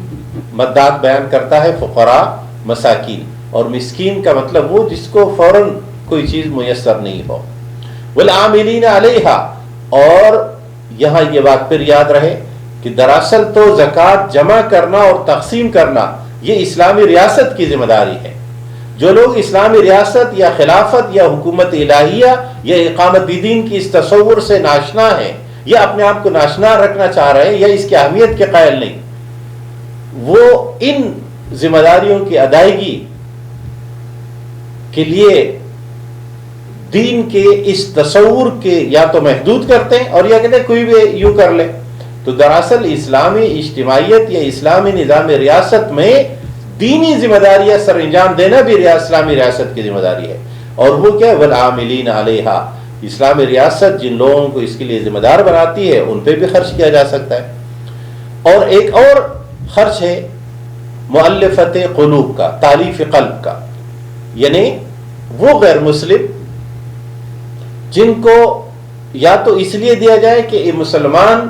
مدات بیان کرتا ہے فقراء، مساکین، اور مسکین کا مطلب وہ جس کو فوراً کوئی چیز میسر نہیں ہو، والعاملین علیہا، اور یہاں یہ بات پھر یاد رہے کہ دراصل تو زکوٰۃ جمع کرنا اور تقسیم کرنا یہ اسلامی ریاست کی ذمہ داری ہے۔ جو لوگ اسلامی ریاست یا خلافت یا حکومت الہیہ یا اقامت دین کی اس تصور سے ناشنا ہیں، یا اپنے آپ کو ناشنا رکھنا چاہ رہے ہیں، یا اس کی اہمیت کے قائل نہیں، وہ ان ذمہ داریوں کی ادائیگی کے لیے دین کے اس تصور کے یا تو محدود کرتے ہیں اور یا کہتے ہیں کوئی بھی یوں کر لے۔ تو دراصل اسلامی اجتماعیت یا اسلامی نظام ریاست میں دینی ذمہ داریاں سر انجام دینا بھی اسلامی ریاست کی ذمہ داری ہے، اور وہ کیا ہے؟ والعاملین علیہا، اسلامی ریاست جن لوگوں کو اس کے لیے ذمہ دار بناتی ہے ان پہ بھی خرچ کیا جا سکتا ہے۔ اور ایک اور خرچ ہے مؤلفت قلوب کا، تالیف قلب کا، یعنی وہ غیر مسلم جن کو یا تو اس لیے دیا جائے کہ یہ مسلمان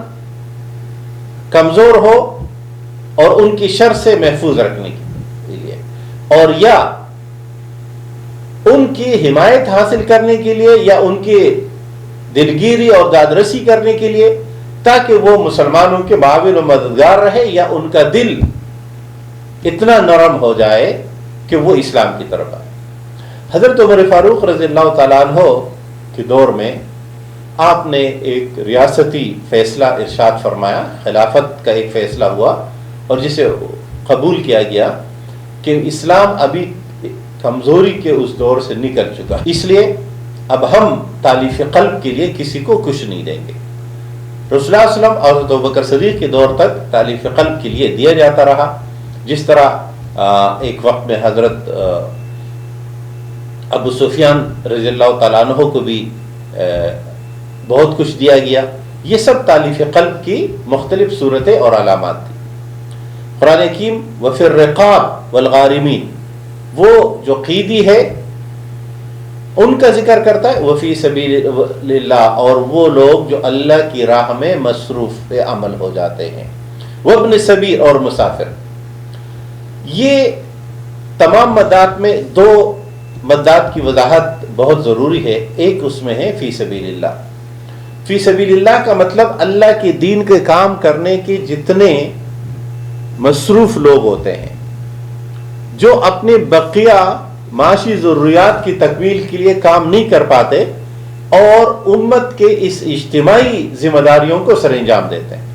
کمزور ہو اور ان کی شر سے محفوظ رکھنے کے لیے، اور یا ان کی حمایت حاصل کرنے کے لیے، یا ان کی دلگیری اور دادرسی کرنے کے لیے، تاکہ وہ مسلمانوں کے معاون و مددگار رہے، یا ان کا دل اتنا نرم ہو جائے کہ وہ اسلام کی طرف آئے۔ حضرت عمر فاروق رضی اللہ تعالیٰ عنہ کے دور میں آپ نے ایک ریاستی فیصلہ ارشاد فرمایا، خلافت کا ایک فیصلہ ہوا اور جسے قبول کیا گیا کہ اسلام ابھی کمزوری کے اس دور سے نکل چکا، اس لیے اب ہم تالیف قلب کے لیے کسی کو کچھ نہیں دیں گے۔ رسول اللہ صلی اللہ علیہ وسلم اور حضرت ابوبکر صدیق کے دور تک تالیف قلب کے لیے دیا جاتا رہا، جس طرح ایک وقت میں حضرت ابو سفیان رضی اللہ تعالیٰ عنہ کو بھی بہت کچھ دیا گیا۔ یہ سب تالیف قلب کی مختلف صورتیں اور علامات تھیں۔ قرآن حکیم وفی الرقاب والغارمین، وہ جو قیدی ہے ان کا ذکر کرتا ہے، وفی سبیل اللہ، اور وہ لوگ جو اللہ کی راہ میں مصروف عمل ہو جاتے ہیں، وابن سبیل، اور مسافر۔ یہ تمام مدات میں دو مدات کی وضاحت بہت ضروری ہے۔ ایک اس میں ہے فی سبیل اللہ۔ فی سبیل اللہ کا مطلب اللہ کے دین کے کام کرنے کے جتنے مصروف لوگ ہوتے ہیں، جو اپنے بقیہ معاشی ضروریات کی تکمیل کے لیے کام نہیں کر پاتے اور امت کے اس اجتماعی ذمہ داریوں کو سر انجام دیتے ہیں۔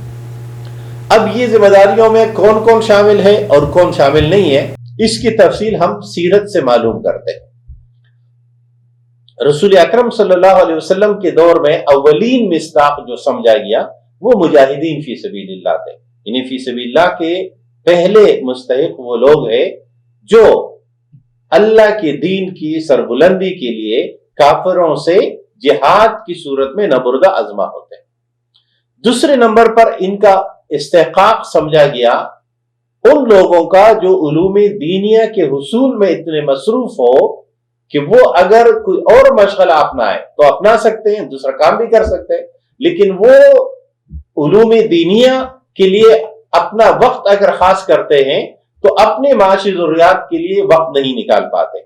اب یہ ذمہ داریوں میں کون کون شامل ہے اور کون شامل نہیں ہے، اس کی تفصیل ہم سیرت سے معلوم کرتے ہیں۔ رسول اکرم صلی اللہ علیہ وسلم کے دور میں اولین مصداق جو سمجھا گیا وہ مجاہدین فی سبیل اللہ تھے، یعنی فی سبیل اللہ کے پہلے مستحق وہ لوگ ہیں جو اللہ کے دین کی سربلندی کے لیے کافروں سے جہاد کی صورت میں نبردہ عزمہ ہوتے ہیں۔ دوسرے نمبر پر ان کا استحقاق سمجھا گیا ان لوگوں کا جو علوم دینیہ کے حصول میں اتنے مصروف ہو کہ وہ اگر کوئی اور مشغلہ اپنائے تو اپنا سکتے ہیں، دوسرا کام بھی کر سکتے ہیں، لیکن وہ علوم دینیہ کے لیے اپنا وقت اگر خاص کرتے ہیں تو اپنے معاشی ضروریات کے لیے وقت نہیں نکال پاتے۔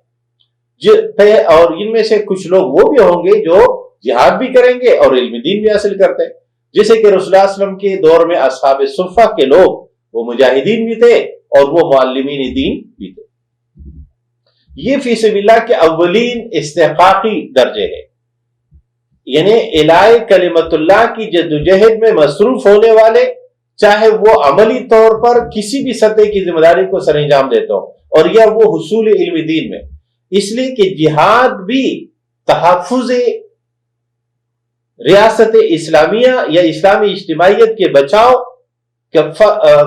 اور ان میں سے کچھ لوگ وہ بھی ہوں گے جو جہاد بھی کریں گے اور علم دین بھی حاصل کرتے ہیں، جیسے کہ رسول اللہ صلی اللہ علیہ وسلم کے دور میں اصحاب صفہ کے لوگ وہ مجاہدین بھی تھے اور وہ معلمین دین بھی تھے۔ یہ فی سبیل اللہ کے اولین استحقاقی درجے ہیں، یعنی الہی کلمت اللہ کی جدوجہد میں مصروف ہونے والے، چاہے وہ عملی طور پر کسی بھی سطح کی ذمہ داری کو سر انجام دیتے ہو اور یا وہ حصول علم دین میں، اس لیے کہ جہاد بھی تحفظ ریاست اسلامیہ یا اسلامی اجتماعیت کے بچاؤ کا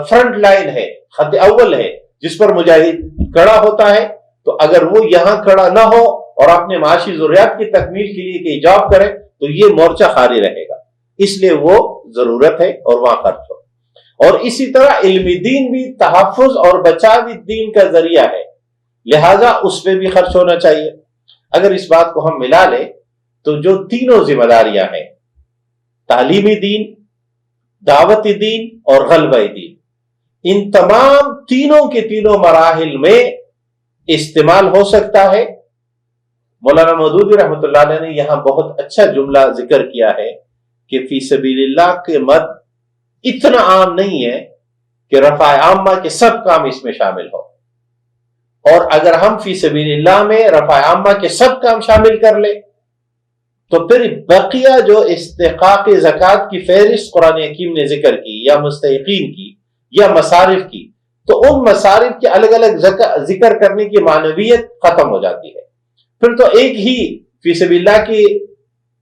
فرنٹ لائن ہے، خط اول ہے جس پر مجاہد کھڑا ہوتا ہے۔ تو اگر وہ یہاں کھڑا نہ ہو اور اپنے معاشی ضروریات کی تکمیل کے لیے کہ جاب کرے تو یہ مورچہ خالی رہے گا، اس لیے وہ ضرورت ہے اور وہاں خرچ ہو۔ اور اسی طرح علم دین بھی تحفظ اور بچاو دین کا ذریعہ ہے، لہذا اس پہ بھی خرچ ہونا چاہیے۔ اگر اس بات کو ہم ملا لیں تو جو تینوں ذمہ داریاں ہیں، تعلیمی دین، دعوت دین اور غلبہ دین، ان تمام تینوں کے تینوں مراحل میں استعمال ہو سکتا ہے۔ مولانا مودودی رحمۃ اللہ علیہ نے یہاں بہت اچھا جملہ ذکر کیا ہے کہ فی سبیل اللہ کے مد اتنا عام نہیں ہے کہ رفع عامہ کے سب کام اس میں شامل ہو، اور اگر ہم فی سبیل اللہ میں رفع عامہ کے سب کام شامل کر لیں تو پھر بقیہ جو استحقاق زکوٰۃ کی فہرست قرآن حکیم نے ذکر کی یا مستحقین کی یا مصارف کی، تو ان مصارف کے الگ الگ ذکر کرنے کی معنویت ختم ہو جاتی ہے۔ پھر تو ایک ہی فی سبیل اللہ کی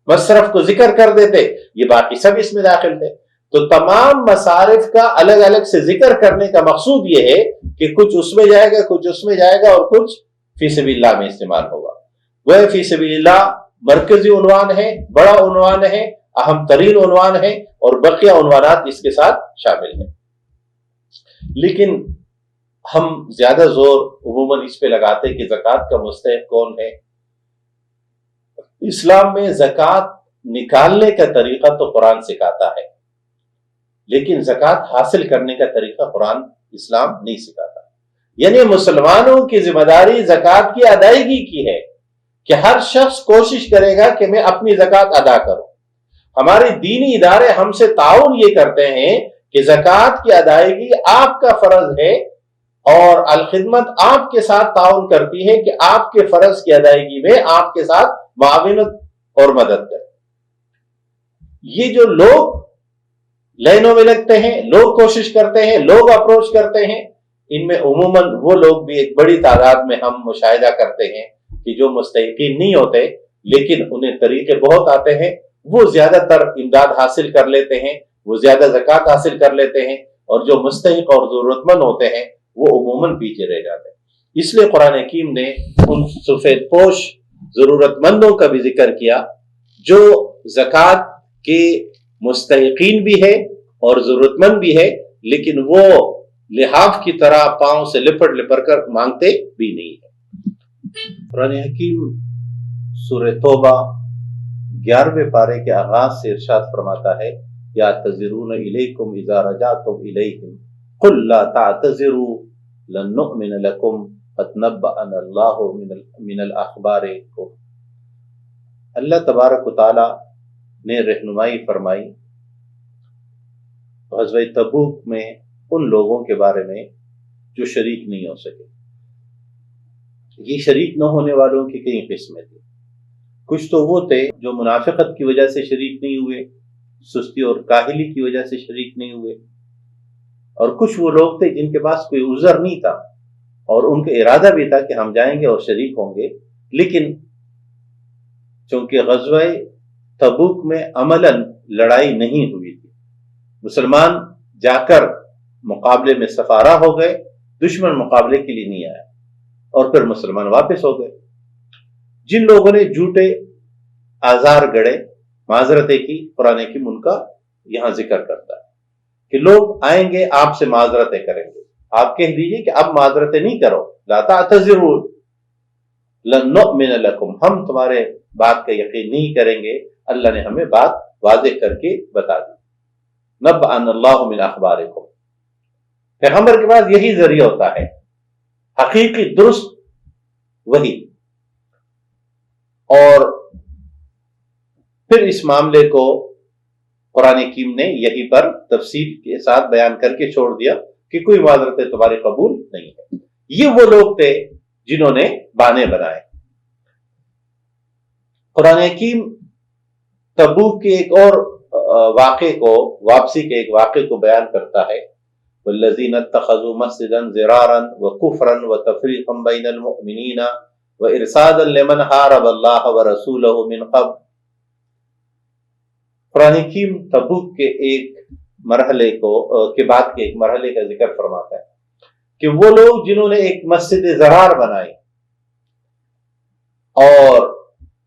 مصرف کو ذکر کر دیتے، یہ باقی سب اس میں داخل تھے۔ تو تمام مصارف کا الگ الگ سے ذکر کرنے کا مقصود یہ ہے کہ کچھ اس میں جائے گا، کچھ اس میں جائے گا اور کچھ فی سبیل اللہ میں استعمال ہوگا۔ وہ فی سبیل اللہ مرکزی عنوان ہے، بڑا عنوان ہے، اہم ترین عنوان ہے، اور بقیہ عنوانات اس کے ساتھ شامل ہیں۔ لیکن ہم زیادہ زور عموماً اس پہ لگاتے کہ زکوٰۃ کا مستحق کون ہے۔ اسلام میں زکوٰۃ نکالنے کا طریقہ تو قرآن سکھاتا ہے، لیکن زکوٰۃ حاصل کرنے کا طریقہ قرآن اسلام نہیں سکھاتا۔ یعنی مسلمانوں کی ذمہ داری زکوٰۃ کی ادائیگی کی ہے کہ ہر شخص کوشش کرے گا کہ میں اپنی زکوٰۃ ادا کروں۔ ہمارے دینی ادارے ہم سے تعاون یہ کرتے ہیں کہ زکوٰۃ کی ادائیگی آپ کا فرض ہے، اور الخدمت آپ کے ساتھ تعاون کرتی ہے کہ آپ کے فرض کی ادائیگی میں آپ کے ساتھ معاونت اور مدد کرے۔ یہ جو لوگ لائنوں میں لگتے ہیں، لوگ کوشش کرتے ہیں، لوگ اپروچ کرتے ہیں، ان میں عموماً وہ لوگ بھی ایک بڑی تعداد میں ہم مشاہدہ کرتے ہیں کہ جو مستحقین نہیں ہوتے لیکن انہیں طریقے بہت آتے ہیں، وہ زیادہ تر امداد حاصل کر لیتے ہیں، وہ زیادہ زکوٰۃ حاصل کر لیتے ہیں، اور جو مستحق اور ضرورت مند ہوتے ہیں وہ عموماً پیچھے رہ جاتے ہیں۔ اس لیے قرآن حکیم نے ان سفید پوش ضرورت مندوں کا بھی ذکر کیا جو زکوٰۃ کے مستحقین بھی ہے اور ضرورت مند بھی ہے، لیکن وہ لحاف کی طرح پاؤں سے لپٹ کر مانگتے بھی نہیں ہے۔ قرآن حکیم سورہ توبہ 11ویں پارے کے آغاز سے ارشاد فرماتا ہے، یا تذرون الیکم اذا رجعتم الیہم قل لا تعتذروا لن نؤمن لکم قد نبأنا اللہ من الاخبار۔ اللہ تبارک و تعالی نے رہنمائی فرمائی غزوہ تبوک میں ان لوگوں کے بارے میں جو شریک نہیں ہو سکے۔ یہ شریک نہ ہونے والوں کی کئی قسمیں تھیں۔ کچھ تو وہ تھے جو منافقت کی وجہ سے شریک نہیں ہوئے، سستی اور کاہلی کی وجہ سے شریک نہیں ہوئے، اور کچھ وہ لوگ تھے جن کے پاس کوئی عذر نہیں تھا اور ان کا ارادہ بھی تھا کہ ہم جائیں گے اور شریک ہوں گے، لیکن چونکہ غزوہ تبوک میں عملاً لڑائی نہیں ہوئی تھی، مسلمان جا کر مقابلے میں سفارہ ہو گئے، دشمن مقابلے کے لیے نہیں آیا، اور پھر مسلمان واپس ہو گئے۔ جن لوگوں نے جھوٹے آزار گڑے، معذرتیں کی، قرآن کی ان کا یہاں ذکر کرتا ہے کہ لوگ آئیں گے آپ سے معذرتیں کریں گے، آپ کہہ دیجئے کہ اب معذرتیں نہیں کرو، لا تعتذروا لن نؤمن لکم، ہم تمہارے بات کا یقین نہیں کریں گے۔ اللہ نے ہمیں بات واضح کر کے بتا دی، نبأنا اللہ من اخبارکم۔ پیغمبر کے پاس یہی ذریعہ ہوتا ہے، حقیقی درست وہی، اور پھر اس معاملے کو قرآن حکیم نے یہی پر تفصیل کے ساتھ بیان کر کے چھوڑ دیا کہ کوئی معذرتیں تمہاری قبول نہیں ہے۔ یہ وہ لوگ تھے جنہوں نے بہانے بنائے۔ قرآن حکیم تبوک کے ایک اور واقعے کو، واپسی کے ایک واقعے کو بیان کرتا ہے، والذین اتخذوا مسجدا ضرارا وکفرا وتفریقا بین المؤمنین وارصادا لمن حارب اللہ ورسولہ من قبل۔ قرآن حکیم تبوک کے ایک مرحلے کے بعد کے ایک مرحلے کا ذکر فرماتا ہے کہ وہ لوگ جنہوں نے ایک مسجد ضرار بنائی، اور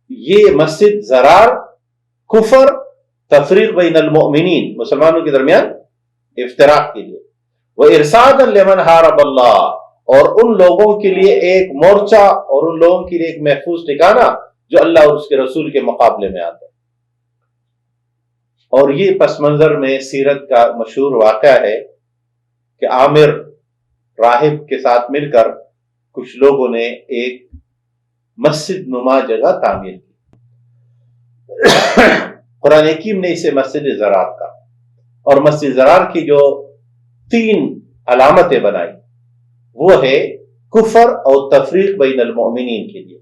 یہ مسجد ضرار کفر، تفریق بین المؤمنین، مسلمانوں کے درمیان افتراق کے لیے، وارصادا لمن حارب اللہ، اور ان لوگوں کے لیے ایک مورچہ اور ان لوگوں کے لیے ایک محفوظ ٹھکانہ جو اللہ اور اس کے رسول کے مقابلے میں آتے ہیں۔ اور یہ پس منظر میں سیرت کا مشہور واقعہ ہے کہ عامر راہب کے ساتھ مل کر کچھ لوگوں نے ایک مسجد نما جگہ تعمیر کی۔ قرآن حکیم نے اسے مسجد ضرار کا، اور مسجد ضرار کی جو 3 علامتیں بنائی وہ ہے کفر اور تفریق بین المؤمنین کے لیے،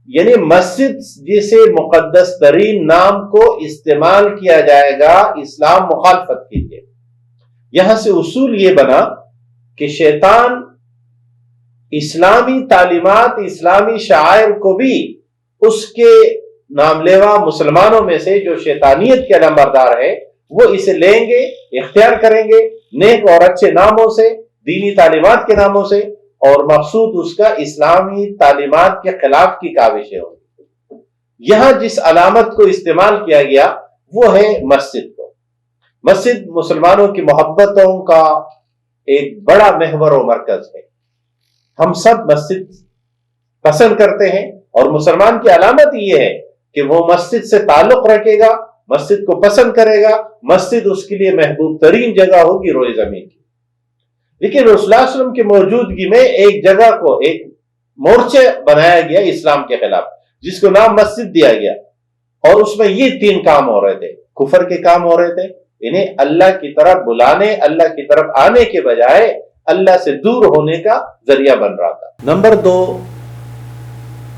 یعنی مسجد جیسے مقدس ترین نام کو استعمال کیا جائے گا اسلام مخالفت کے لیے۔ یہاں سے اصول یہ بنا کہ شیطان اسلامی تعلیمات، اسلامی شعائر کو بھی اس کے نام لیوا مسلمانوں میں سے جو شیطانیت کے علمبردار ہے وہ اسے لیں گے، اختیار کریں گے نیک اور اچھے ناموں سے، دینی تعلیمات کے ناموں سے، اور مقصود اس کا اسلامی تعلیمات کے خلاف کی کاوشیں ہوں گی۔ یہاں جس علامت کو استعمال کیا گیا وہ ہے مسجد کو. مسجد مسلمانوں کی محبتوں کا ایک بڑا محور و مرکز ہے. ہم سب مسجد پسند کرتے ہیں اور مسلمان کی علامت یہ ہے کہ وہ مسجد سے تعلق رکھے گا, مسجد کو پسند کرے گا, مسجد اس کے لیے محبوب ترین جگہ ہوگی روئے زمین کی. لیکن رسول اللہ صلی اللہ علیہ وسلم کی موجودگی میں ایک جگہ کو ایک مورچے بنایا گیا اسلام کے خلاف, جس کو نام مسجد دیا گیا, اور اس میں یہ 3 کام ہو رہے تھے. کفر کے کام ہو رہے تھے, انہیں اللہ کی طرف بلانے, اللہ کی طرف آنے کے بجائے اللہ سے دور ہونے کا ذریعہ بن رہا تھا. نمبر 2,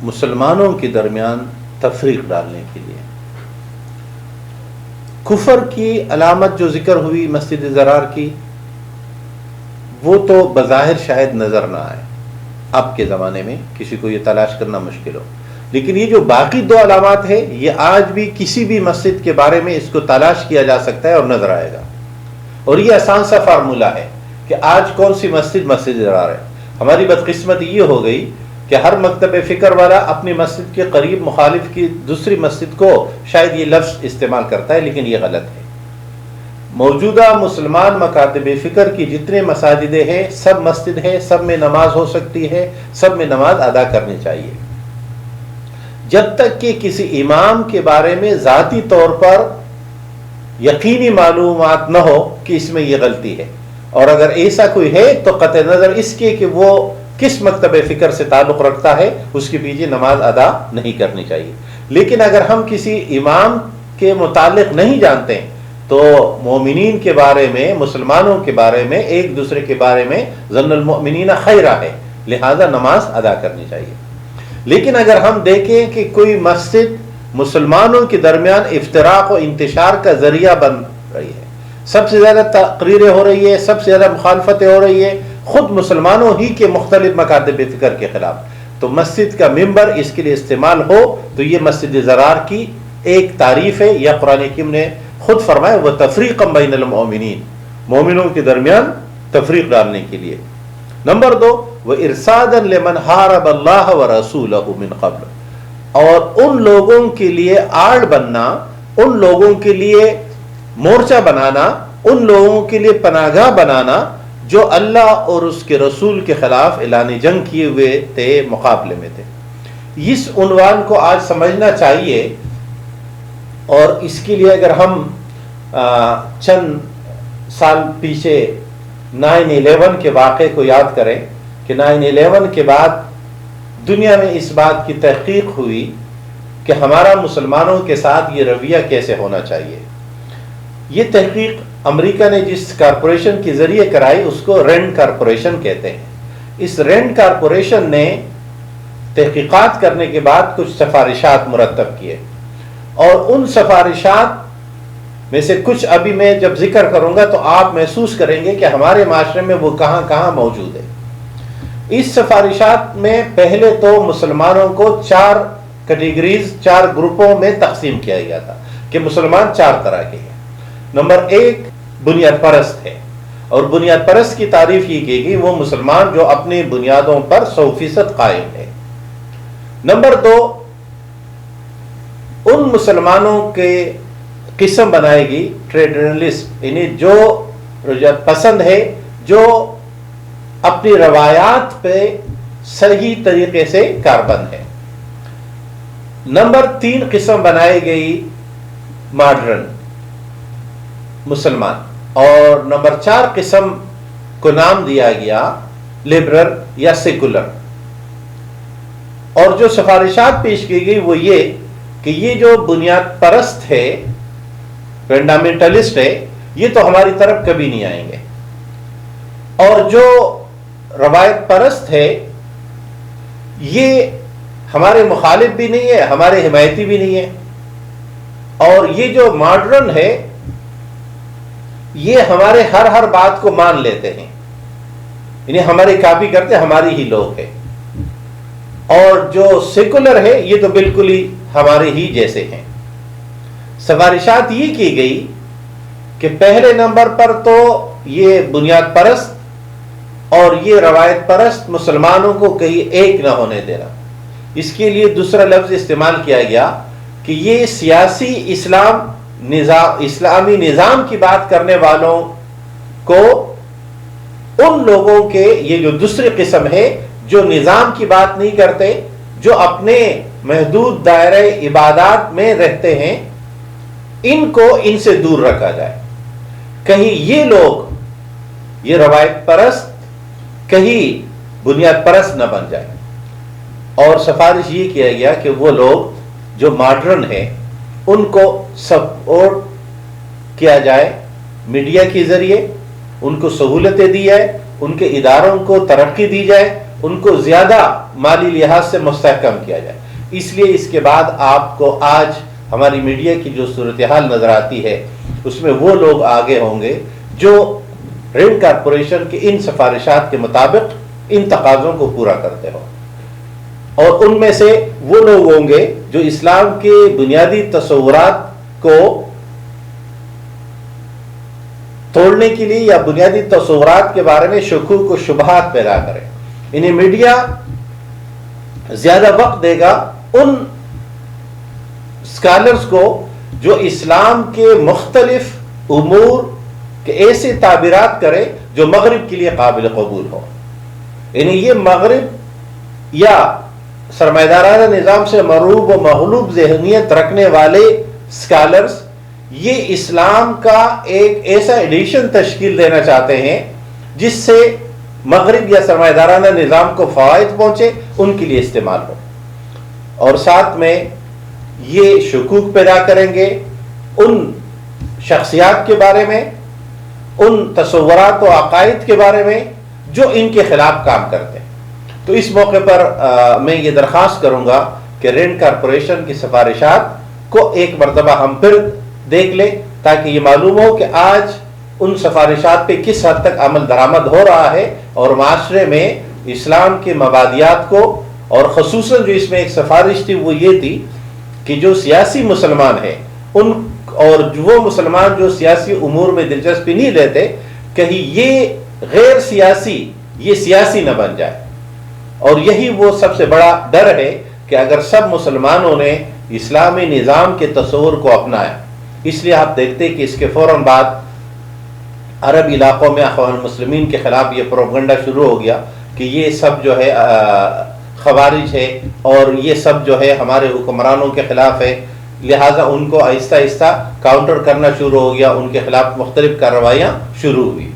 مسلمانوں کے درمیان تفریق ڈالنے کے لیے. کفر کی علامت جو ذکر ہوئی مسجد ضرار کی, وہ تو بظاہر شاید نظر نہ آئے, اب کے زمانے میں کسی کو یہ تلاش کرنا مشکل ہو, لیکن یہ جو باقی 2 علامات ہیں یہ آج بھی کسی بھی مسجد کے بارے میں اس کو تلاش کیا جا سکتا ہے اور نظر آئے گا. اور یہ آسان سا فارمولہ ہے کہ آج کون سی مسجد ضرار ہے. ہماری بدقسمت یہ ہو گئی کہ ہر مکتب فکر والا اپنی مسجد کے قریب مخالف کی دوسری مسجد کو شاید یہ لفظ استعمال کرتا ہے, لیکن یہ غلط ہے. موجودہ مسلمان مکاتب فکر کی جتنے مساجدیں ہیں سب مسجد ہے, سب میں نماز ہو سکتی ہے, سب میں نماز ادا کرنی چاہیے, جب تک کہ کسی امام کے بارے میں ذاتی طور پر یقینی معلومات نہ ہو کہ اس میں یہ غلطی ہے. اور اگر ایسا کوئی ہے تو قطع نظر اس کے کہ وہ کس مکتب فکر سے تعلق رکھتا ہے اس کے پیچھے نماز ادا نہیں کرنی چاہیے. لیکن اگر ہم کسی امام کے متعلق نہیں جانتے تو مومنین کے بارے میں, مسلمانوں کے بارے میں, ایک دوسرے کے بارے میں ظن المؤمنین خیرہ ہے, لہذا نماز ادا کرنی چاہیے. لیکن اگر ہم دیکھیں کہ کوئی مسجد مسلمانوں کے درمیان افتراق و انتشار کا ذریعہ بن رہی ہے, سب سے زیادہ تقریریں ہو رہی ہے, سب سے زیادہ مخالفتیں ہو رہی ہے خود مسلمانوں ہی کے مختلف مکاتب فکر کے خلاف, تو مسجد کا ممبر اس کے لیے استعمال ہو تو یہ مسجد ضرار کی ایک تعریف ہے. یا قرآن حکیم نے خود فرمایا وہ تفریقا بین المؤمنین, مومنوں کے درمیان تفریق ڈالنے کے لیے. نمبر 2, وارصادا لمن حارب اللہ ورسولہ من قبل, اور ان لوگوں کے لیے آڑ بننا, ان لوگوں کے لیے مورچہ بنانا, ان لوگوں کے لیے پناہ گاہ بنانا جو اللہ اور اس کے رسول کے خلاف اعلان جنگ کیے ہوئے تھے, مقابلے میں تھے. اس عنوان کو آج سمجھنا چاہیے, اور اس کے لیے اگر ہم چند سال پیچھے 9/11 کے واقعے کو یاد کریں کہ 9/11 کے بعد دنیا میں اس بات کی تحقیق ہوئی کہ ہمارا مسلمانوں کے ساتھ یہ رویہ کیسے ہونا چاہیے. یہ تحقیق امریکہ نے جس کارپوریشن کے ذریعے کرائی اس کو رینڈ کارپوریشن کہتے ہیں. اس رینڈ کارپوریشن نے تحقیقات کرنے کے بعد کچھ سفارشات مرتب کیے, اور ان سفارشات میں سے کچھ ابھی میں جب ذکر کروں گا تو آپ محسوس کریں گے کہ ہمارے معاشرے میں وہ کہاں کہاں موجود ہے. اس سفارشات میں پہلے تو مسلمانوں کو 4 کیٹیگریز, 4 گروپوں میں تقسیم کیا گیا تھا کہ مسلمان 4 طرح کے ہیں. نمبر 1 بنیاد پرست ہے, اور بنیاد پرست کی تعریف یہ کی گئی وہ مسلمان جو اپنی بنیادوں پر 100% قائم ہے. نمبر 2 ان مسلمانوں کے قسم بنائے گی ٹریڈنلسٹ, یعنی جو رجعت پسند ہے, جو اپنی روایات پہ صحیح طریقے سے کاربند ہے. نمبر 3 قسم بنائی گئی ماڈرن مسلمان, اور نمبر 4 قسم کو نام دیا گیا لبرل یا سیکولر. اور جو سفارشات پیش کی گئی وہ یہ کہ یہ جو بنیاد پرست ہے, فنڈامنٹلسٹ ہے, یہ تو ہماری طرف کبھی نہیں آئیں گے, اور جو روایت پرست ہے یہ ہمارے مخالف بھی نہیں ہے, ہمارے حمایتی بھی نہیں ہے, اور یہ جو ماڈرن ہے یہ ہمارے ہر بات کو مان لیتے ہیں, یعنی ہماری کاپی کرتے ہماری ہی لوگ ہیں. اور جو سیکولر ہے یہ تو بالکل ہی ہمارے ہی جیسے ہیں. سفارشات یہ کی گئی کہ پہلے نمبر پر تو یہ بنیاد پرست اور یہ روایت پرست مسلمانوں کو کہیں ایک نہ ہونے دینا. اس کے لیے دوسرا لفظ استعمال کیا گیا کہ یہ سیاسی اسلامی نظام کی بات کرنے والوں کو ان لوگوں کے یہ جو دوسری قسم ہے جو نظام کی بات نہیں کرتے، جو اپنے محدود دائرہ عبادات میں رہتے ہیں، ان کو ان سے دور رکھا جائے. کہیں یہ لوگ یہ روایت پرست کہیں بنیاد پرست نہ بن جائے. اور سفارش یہ کیا گیا کہ وہ لوگ جو ماڈرن ہیں ان کو سپورٹ کیا جائے، میڈیا کے ذریعے ان کو سہولتیں دی جائے، ان کے اداروں کو ترقی دی جائے، ان کو زیادہ مالی لحاظ سے مستحکم کیا جائے. اس لیے اس کے بعد آپ کو آج ہماری میڈیا کی جو صورتحال نظر آتی ہے اس میں وہ لوگ آگے ہوں گے جو رینڈ کارپوریشن کی ان سفارشات کے مطابق ان تقاضوں کو پورا کرتے ہو، اور ان میں سے وہ لوگ ہوں گے جو اسلام کے بنیادی تصورات کو توڑنے کے لیے یا بنیادی تصورات کے بارے میں شکوک و شبہات پیدا کریں. انہیں میڈیا زیادہ وقت دے گا ان اسکالرز کو جو اسلام کے مختلف امور کے ایسے تعبیرات کرے جو مغرب کے لیے قابل قبول ہو. یعنی یہ مغرب یا سرمایہ نظام سے مرعوب و مغلوب ذہنیت رکھنے والے اسکالرز یہ اسلام کا ایک ایسا ایڈیشن تشکیل دینا چاہتے ہیں جس سے مغرب یا سرمایہ نظام کو فوائد پہنچے، ان کے لیے استعمال ہو، اور ساتھ میں یہ شکوک پیدا کریں گے ان شخصیات کے بارے میں، ان تصورات و عقائد کے بارے میں جو ان کے خلاف کام کرتے ہیں. تو اس موقع پر میں یہ درخواست کروں گا کہ رینڈ کارپوریشن کی سفارشات کو ایک مرتبہ ہم پھر دیکھ لیں تاکہ یہ معلوم ہو کہ آج ان سفارشات پہ کس حد تک عمل درآمد ہو رہا ہے، اور معاشرے میں اسلام کے مبادیات کو، اور خصوصاً جو اس میں ایک سفارش تھی وہ یہ تھی کہ جو سیاسی مسلمان ہیں ان اور وہ مسلمان جو سیاسی امور میں دلچسپی نہیں لیتے، کہیں یہ غیر سیاسی یہ سیاسی نہ بن جائے. اور یہی وہ سب سے بڑا ڈر ہے کہ اگر سب مسلمانوں نے اسلامی نظام کے تصور کو اپنایا، اس لیے آپ دیکھتے کہ اس کے فوراً بعد عرب علاقوں میں اخوان المسلمین کے خلاف یہ پروپیگنڈا شروع ہو گیا کہ یہ سب جو ہے خوارج ہے اور یہ سب جو ہے ہمارے حکمرانوں کے خلاف ہے، لہٰذا ان کو آہستہ آہستہ کاؤنٹر کرنا شروع ہو گیا، ان کے خلاف مختلف کارروائیاں شروع ہوئی.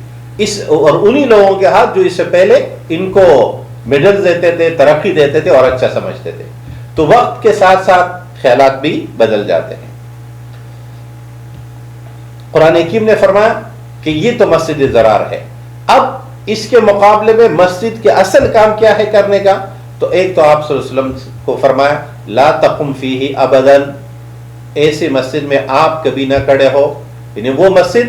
اور انہی لوگوں کے ہاتھ جو اس سے پہلے ان کو میڈل دیتے تھے، ترقی دیتے تھے اور اچھا سمجھتے تھے. تو وقت کے ساتھ ساتھ خیالات بھی بدل جاتے ہیں. قرآن حکیم نے فرمایا کہ یہ تو مسجد ضرار ہے. اب اس کے مقابلے میں مسجد کے اصل کام کیا ہے کرنے کا؟ تو ایک تو آپ صلی اللہ علیہ وسلم کو فرمایا لا تقم فیہ ابدا، ایسی مسجد میں آپ کبھی نہ کھڑے ہو. یعنی وہ مسجد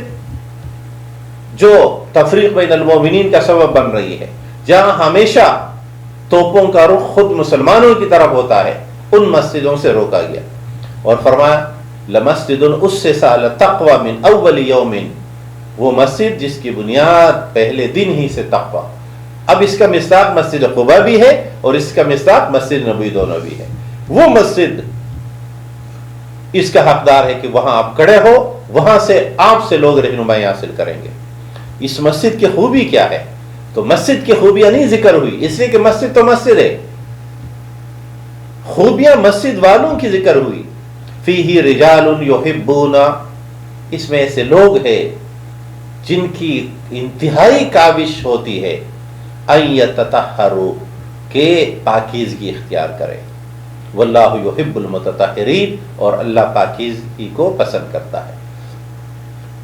جو تفریق بین المومنین کا سبب بن رہی ہے، جہاں ہمیشہ توپوں کا رخ خود مسلمانوں کی طرف ہوتا ہے، ان مسجدوں سے روکا گیا. اور فرمایا لمسجد اسس علی التقوی من اول یوم، وہ مسجد جس کی بنیاد پہلے دن ہی سے تقوی. اب اس کا مصداق مسجد قباء بھی ہے اور اس کا مصداق مسجد نبوی دونوں بھی ہے. وہ مسجد اس کا حقدار ہے کہ وہاں آپ کھڑے ہو، وہاں سے آپ سے لوگ رہنمائی حاصل کریں گے. اس مسجد کی خوبی کیا ہے؟ تو مسجد کی خوبیاں نہیں ذکر ہوئی اس لیے کہ مسجد تو مسجد ہے، خوبیاں مسجد والوں کی ذکر ہوئی. فیہ رجال یحبون، اس میں ایسے لوگ ہیں جن کی انتہائی کاوش ہوتی ہے ان یتطہروا، کہ پاکیزگی اختیار کرے. واللہ یحب المتطہرین، اور اللہ پاکیزگی کو پسند کرتا ہے،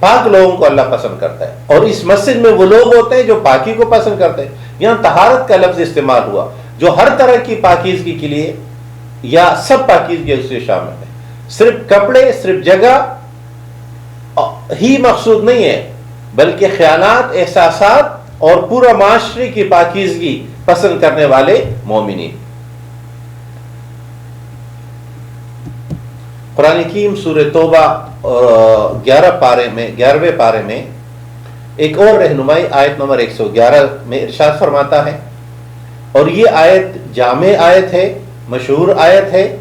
پاک لوگوں کو اللہ پسند کرتا ہے. اور اس مسجد میں وہ لوگ ہوتے ہیں جو پاکی کو پسند کرتے ہیں. یہاں طہارت کا لفظ استعمال ہوا جو ہر طرح کی پاکیزگی کے لیے یا سب پاکیزگی اس سے شامل ہے. صرف کپڑے، صرف جگہ ہی مقصود نہیں ہے، بلکہ خیالات، احساسات اور پورا معاشرے کی پاکیزگی پسند کرنے والے مومنین. قرآن حکیم سورہ توبہ 11ویں پارے میں ایک اور رہنمائی آیت نمبر 111 میں ارشاد فرماتا ہے، اور یہ آیت جامع آیت ہے، مشہور آیت ہے،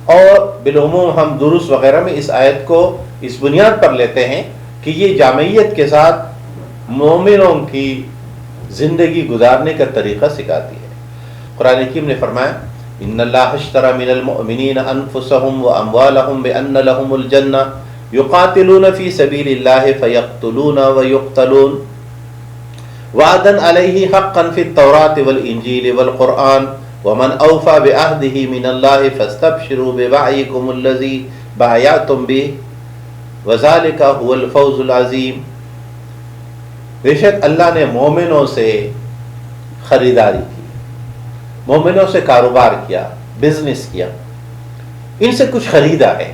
اور بالعموم ہم دروس وغیرہ میں اس آیت کو اس بنیاد پر لیتے ہیں کہ یہ جامعیت کے ساتھ مومنوں کی زندگی گزارنے کا طریقہ سکھاتی ہے۔ قرآن حکیم نے فرمایا ان اللہ اشترى من المؤمنین انفسهم واموالهم بان لهم الجنہ یقاتلون فی سبیل اللہ فیقتلون ویقتلون وعدا علیہ حقا فی التوراة والانجیل والقرآن ومن اوفى بعہدہ من اللہ فاستبشروا ببیعکم الذی بایعتم بہ وذلک هو الفوز العظیم۔ بے شک اللہ نے مومنوں سے خریداری کی، مومنوں سے کاروبار کیا، بزنس کیا، ان سے کچھ خریدا ہے۔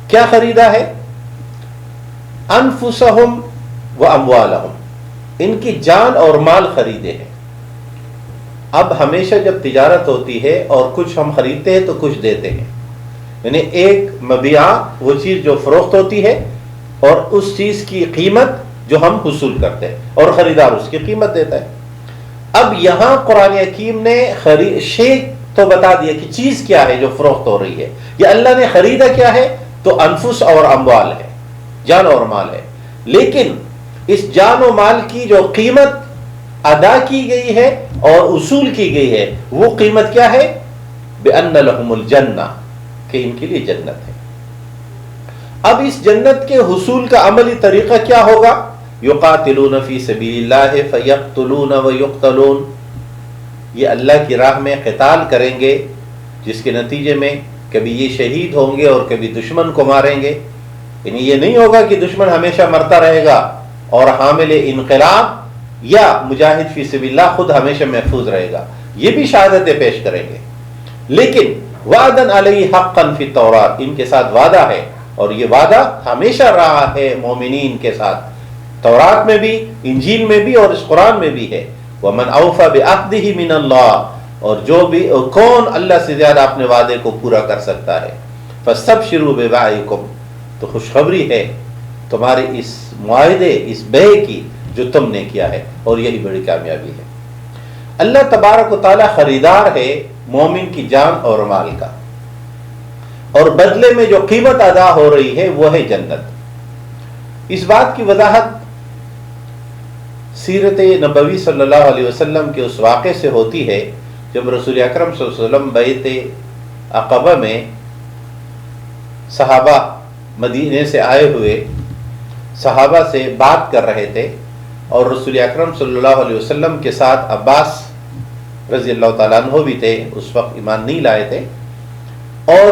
کیا خریدا ہے؟ انفسہم و اموالہم، ان کی جان اور مال خریدے ہیں۔ اب ہمیشہ جب تجارت ہوتی ہے اور کچھ ہم خریدتے ہیں تو کچھ دیتے ہیں، یعنی ایک مبیعہ وہ چیز جو فروخت ہوتی ہے اور اس چیز کی قیمت جو ہم حصول کرتے ہیں اور خریدار اس کی قیمت دیتا ہے۔ اب یہاں قرآن حکیم نے شے تو بتا دیا کہ چیز کیا ہے جو فروخت ہو رہی ہے، یا اللہ نے خریدا کیا ہے تو انفس اور اموال ہے، جان اور مال ہے، لیکن اس جان و مال کی جو قیمت ادا کی گئی ہے اور اصول کی گئی ہے وہ قیمت کیا ہے؟ بِأَنَّ لَهُمُ الْجَنَّةِ، کہ ان کے لیے جنت ہے۔ اب اس جنت کے حصول کا عملی طریقہ کیا ہوگا؟ یقاتلون فی سبیل اللہ فیقتلون ویقتلون، یہ اللہ کی راہ میں قتال کریں گے جس کے نتیجے میں کبھی یہ شہید ہوں گے اور کبھی دشمن کو ماریں گے۔ یعنی یہ نہیں ہوگا کہ دشمن ہمیشہ مرتا رہے گا اور حامل انقلاب یا مجاہد فی سبیل اللہ خود ہمیشہ محفوظ رہے گا، یہ بھی شہادتیں پیش کریں گے، لیکن وعدن علیہ حقا فی التوراۃ، ان کے ساتھ وعدہ ہے اور یہ وعدہ ہمیشہ رہا ہے مومنین کے ساتھ، تورات میں بھی، انجیل میں بھی اور اس قرآن میں بھی ہے۔ وَمَنْ أَوْفَى بِعَهْدِهِ مِنَ اللَّهِ، اور جو بھی کون اللہ سے زیادہ اپنے وعدے کو پورا کر سکتا ہے۔ فَاسْتَبْشِرُوا بِبَيْعِكُمْ، تو خوشخبری ہے تمہارے اس معاہدے، اس بیع کی جو تم نے کیا ہے، اور یہی بڑی کامیابی ہے۔ اللہ تبارک و تعالی خریدار ہے مومن کی جان اور مال کا، اور بدلے میں جو قیمت ادا ہو رہی ہے وہ ہے جنت۔ اس بات کی وضاحت سیرت نبوی صلی اللہ علیہ وسلم کے اس واقعے سے ہوتی ہے جب رسول اکرم صلی اللہ علیہ وسلم بیعت عقبہ میں صحابہ مدینے سے آئے ہوئے صحابہ سے بات کر رہے تھے، اور رسول اکرم صلی اللہ علیہ وسلم کے ساتھ عباس رضی اللہ تعالیٰ عنہ بھی تھے، اس وقت ایمان نہیں لائے تھے، اور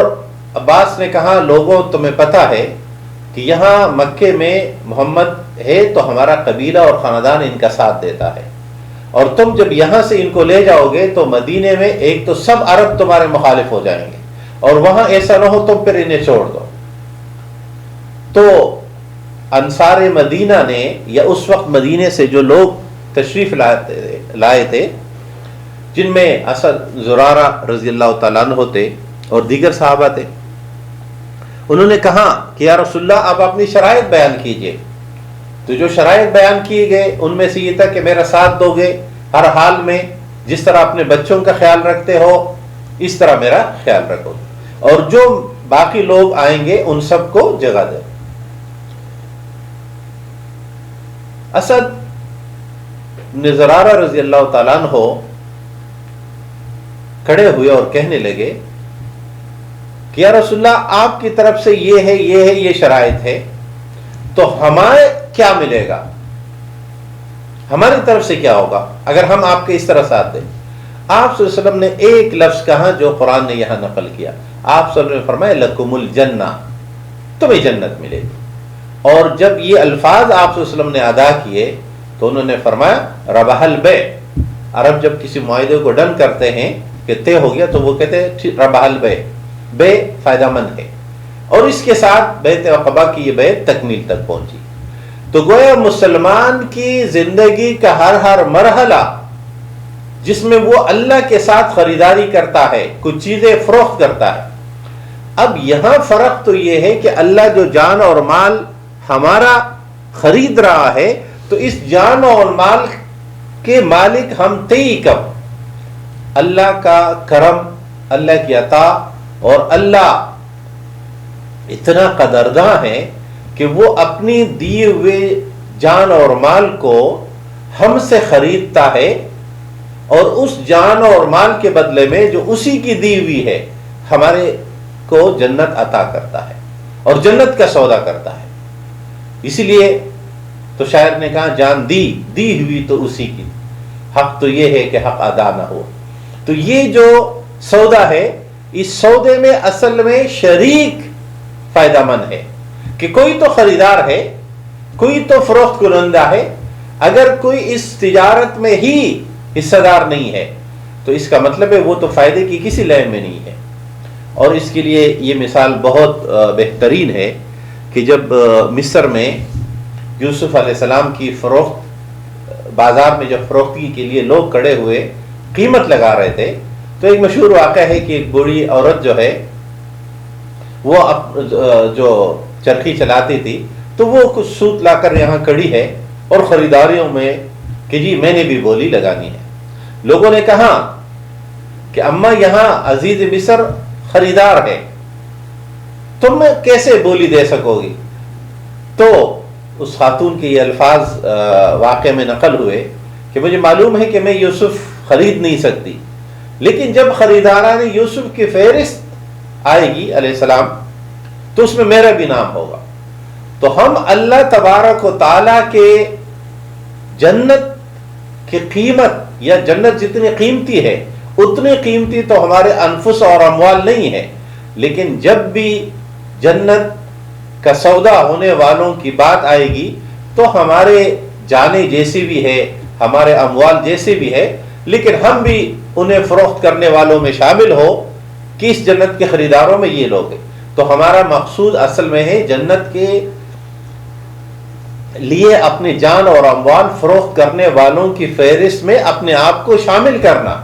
عباس نے کہا لوگوں تمہیں پتہ ہے کہ یہاں مکے میں محمد ہے تو ہمارا قبیلہ اور خاندان ان کا ساتھ دیتا ہے، اور تم جب یہاں سے ان کو لے جاؤ گے تو مدینے میں ایک تو سب عرب تمہارے مخالف ہو جائیں گے، اور وہاں ایسا نہ ہو تم پھر انہیں چھوڑ دو۔ تو انصار مدینہ نے، یا اس وقت مدینے سے جو لوگ تشریف لائے تھے جن میں اسد زرارہ رضی اللہ تعالیٰ عنہ تھے اور دیگر صحابہ تھے، انہوں نے کہا کہ یا رسول اللہ آپ اپنی شرائط بیان کیجئے۔ تو جو شرائط بیان کیے گئے ان میں سے یہ تھا کہ میرا ساتھ دو گے ہر حال میں، جس طرح اپنے بچوں کا خیال رکھتے ہو اس طرح میرا خیال رکھو، اور جو باقی لوگ آئیں گے ان سب کو جگہ دے۔ اسد بن زرارہ رضی اللہ تعالیٰ عنہ کھڑے ہوئے اور کہنے لگے کہ یا رسول اللہ آپ کی طرف سے یہ ہے یہ ہے یہ شرائط ہے، تو ہمیں کیا ملے گا، ہماری طرف سے کیا ہوگا اگر ہم آپ کے اس طرح ساتھ دیں؟ آپ صلی اللہ علیہ وسلم نے ایک لفظ کہا جو قرآن نے یہاں نقل کیا، آپ صلی اللہ علیہ وسلم نے فرمایا لکم الجنہ، تمہیں جنت ملے گی۔ اور جب یہ الفاظ آپ صلی اللہ علیہ وسلم نے ادا کیے تو انہوں نے فرمایا ربح البیع، عرب جب کسی معاہدے کو ڈن کرتے ہیں کہ طے ہو گیا تو وہ کہتے ہیں ربح البیع، بے فائدہ مند ہے، اور اس کے ساتھ بیعت عقبہ کی یہ بیعت تکمیل تک پہنچی۔ تو گویا مسلمان کی زندگی کا ہر مرحلہ جس میں وہ اللہ کے ساتھ خریداری کرتا ہے، کچھ چیزیں فروخت کرتا ہے۔ اب یہاں فرق تو یہ ہے کہ اللہ جو جان اور مال ہمارا خرید رہا ہے تو اس جان اور مال کے مالک ہم تھے کب؟ اللہ کا کرم، اللہ کی عطا، اور اللہ اتنا قدرداں ہے کہ وہ اپنی دیے ہوئے جان اور مال کو ہم سے خریدتا ہے، اور اس جان اور مال کے بدلے میں جو اسی کی دی ہوئی ہے ہمارے کو جنت عطا کرتا ہے اور جنت کا سودا کرتا ہے۔ اسی لیے تو شاعر نے کہا جان دی ہوئی تو اسی کی، حق تو یہ ہے کہ حق ادا نہ ہو۔ تو یہ جو سودا ہے، اس سودے میں اصل میں شریک فائدہ مند ہے، کہ کوئی تو خریدار ہے، کوئی تو فروخت کنندہ ہے۔ اگر کوئی اس تجارت میں ہی حصہ دار نہیں ہے تو اس کا مطلب ہے وہ تو فائدے کی کسی لائن میں نہیں ہے۔ اور اس کے لیے یہ مثال بہت بہترین ہے کہ جب مصر میں یوسف علیہ السلام کی فروخت، بازار میں جب فروختی کے لیے لوگ کھڑے ہوئے قیمت لگا رہے تھے، تو ایک مشہور واقعہ ہے کہ ایک بوڑھی عورت جو ہے وہ جو چرخی چلاتی تھی، تو وہ کچھ سوت لا کر یہاں کھڑی ہے اور خریداریوں میں کہ جی میں نے بھی بولی لگانی ہے۔ لوگوں نے کہا کہ اماں یہاں عزیز مصر خریدار ہے، تم کیسے بولی دے سکو گی؟ تو اس خاتون کے یہ الفاظ واقعے میں نقل ہوئے کہ مجھے معلوم ہے کہ میں یوسف خرید نہیں سکتی، لیکن جب خریداران یوسف کی فہرست آئے گی علیہ السلام تو اس میں میرا بھی نام ہوگا۔ تو ہم اللہ تبارک و تعالیٰ کے جنت کی قیمت، یا جنت جتنی قیمتی ہے اتنی قیمتی تو ہمارے انفس اور اموال نہیں ہے، لیکن جب بھی جنت کا سودا ہونے والوں کی بات آئے گی تو ہمارے جانیں جیسی بھی ہے، ہمارے اموال جیسے بھی ہے، لیکن ہم بھی انہیں فروخت کرنے والوں میں شامل ہو کہ اس جنت کے خریداروں میں یہ لوگ ہیں۔ تو ہمارا مقصود اصل میں ہے جنت کے لیے اپنے جان اور اموال فروخت کرنے والوں کی فہرست میں اپنے آپ کو شامل کرنا،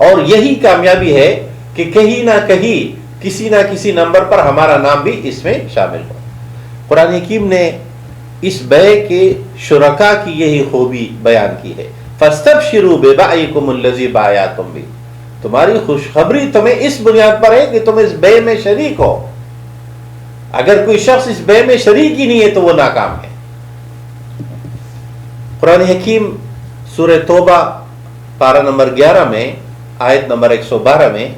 اور یہی کامیابی ہے کہ کہیں نہ کہیں کسی نہ کسی نمبر پر ہمارا نام بھی اس میں شامل ہو۔ قرآن حکیم نے اس بیع کے شرکا کی یہی خوبی بیان کی ہے، فاستبشروا ببیعکم الذی بایعتم بہ، تمہاری خوشخبری تمہیں اس بنیاد پر ہے کہ تم اس بیع میں شریک ہو۔ اگر کوئی شخص اس بیع میں شریک ہی نہیں ہے تو وہ ناکام ہے۔ قرآن حکیم سورہ توبہ پارہ نمبر 11 میں آیت نمبر 112 میں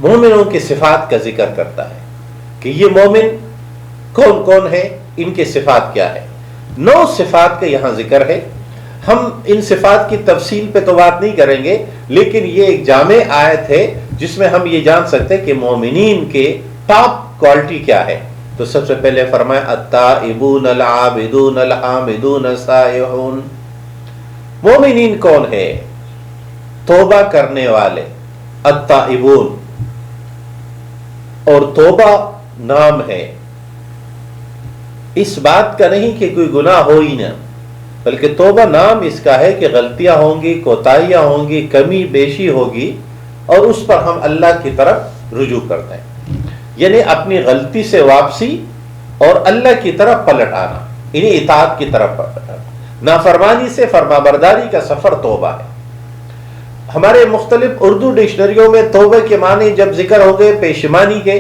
مومنوں کی صفات کا ذکر کرتا ہے کہ یہ مومن کون کون ہے، ان کے صفات کیا ہے۔ 9 صفات کا یہاں ذکر ہے۔ ہم ان صفات کی تفصیل پہ تو بات نہیں کریں گے، لیکن یہ ایک جامع آیت ہے جس میں ہم یہ جان سکتے ہیں کہ مومنین کے ٹاپ کوالٹی کیا ہے۔ تو سب سے پہلے فرمایا التائبون العابدون الحامدون السائحون۔ مومنین کون ہے؟ توبہ کرنے والے، التائبون، اور توبہ نام ہے اس بات کا نہیں کہ کوئی گناہ ہو ہی نہ، بلکہ توبہ نام اس کا ہے کہ غلطیاں ہوں گی، کوتاہیاں ہوں گی، کمی بیشی ہوگی، اور اس پر ہم اللہ کی طرف رجوع کرتے ہیں، یعنی اپنی غلطی سے واپسی اور اللہ کی طرف پلٹ آنا، یعنی اطاعت کی طرف پلٹ آنا۔ نافرمانی سے فرمانبرداری کا سفر توبہ ہے۔ ہمارے مختلف اردو ڈکشنریوں میں توبہ کے معنی جب ذکر ہو گئے پیشمانی کے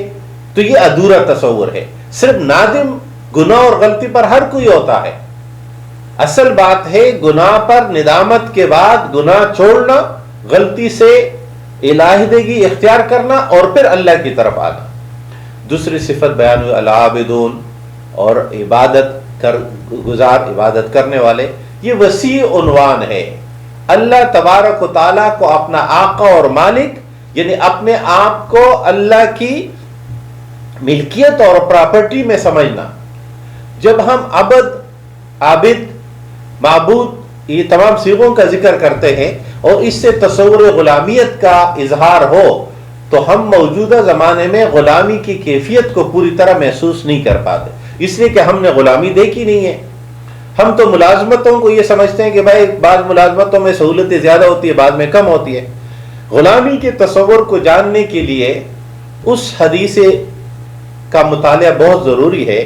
تو یہ ادھورا تصور ہے۔ صرف نادم گناہ اور غلطی پر ہر کوئی ہوتا ہے، اصل بات ہے گناہ پر ندامت کے بعد گناہ چھوڑنا، غلطی سے علیحدگی اختیار کرنا اور پھر اللہ کی طرف آنا۔ دوسری صفت بیان ہوئی العابدون، اور عبادت گزار، عبادت کرنے والے۔ یہ وسیع عنوان ہے۔ اللہ تبارک و تعالیٰ کو اپنا آقا اور مالک، یعنی اپنے آپ کو اللہ کی ملکیت اور پراپرٹی میں سمجھنا۔ جب ہم عابد، معبود، یہ تمام صیغوں کا ذکر کرتے ہیں اور اس سے تصور غلامیت کا اظہار ہو تو ہم موجودہ زمانے میں غلامی کی کیفیت کو پوری طرح محسوس نہیں کر پاتے، اس لیے کہ ہم نے غلامی دیکھی نہیں ہے۔ ہم تو ملازمتوں کو یہ سمجھتے ہیں کہ بھائی بعض ملازمتوں میں سہولتیں زیادہ ہوتی ہے، بعض میں کم ہوتی ہے۔ غلامی کے تصور کو جاننے کے لیے اس حدیث کا مطالعہ بہت ضروری ہے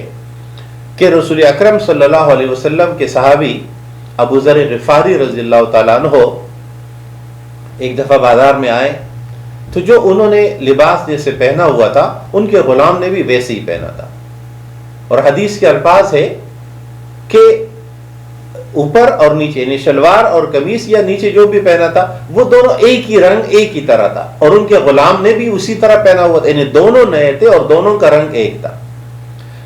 کہ رسول اکرم صلی اللہ علیہ وسلم کے صحابی ابو ذر غفاری رضی اللہ تعالیٰ عنہ ایک دفعہ بازار میں آئے تو جو انہوں نے لباس جیسے پہنا ہوا تھا ان کے غلام نے بھی ویسے ہی پہنا تھا. اور حدیث کے الفاظ ہے کہ اوپر اور نیچے یعنی شلوار اور قمیص یا نیچے جو بھی پہنا تھا وہ دونوں ایک ہی رنگ ایک ہی طرح تھا, اور ان کے غلام نے بھی اسی طرح پہنا ہوا تھا, یعنی دونوں نئے تھے اور دونوں کا رنگ ایک تھا.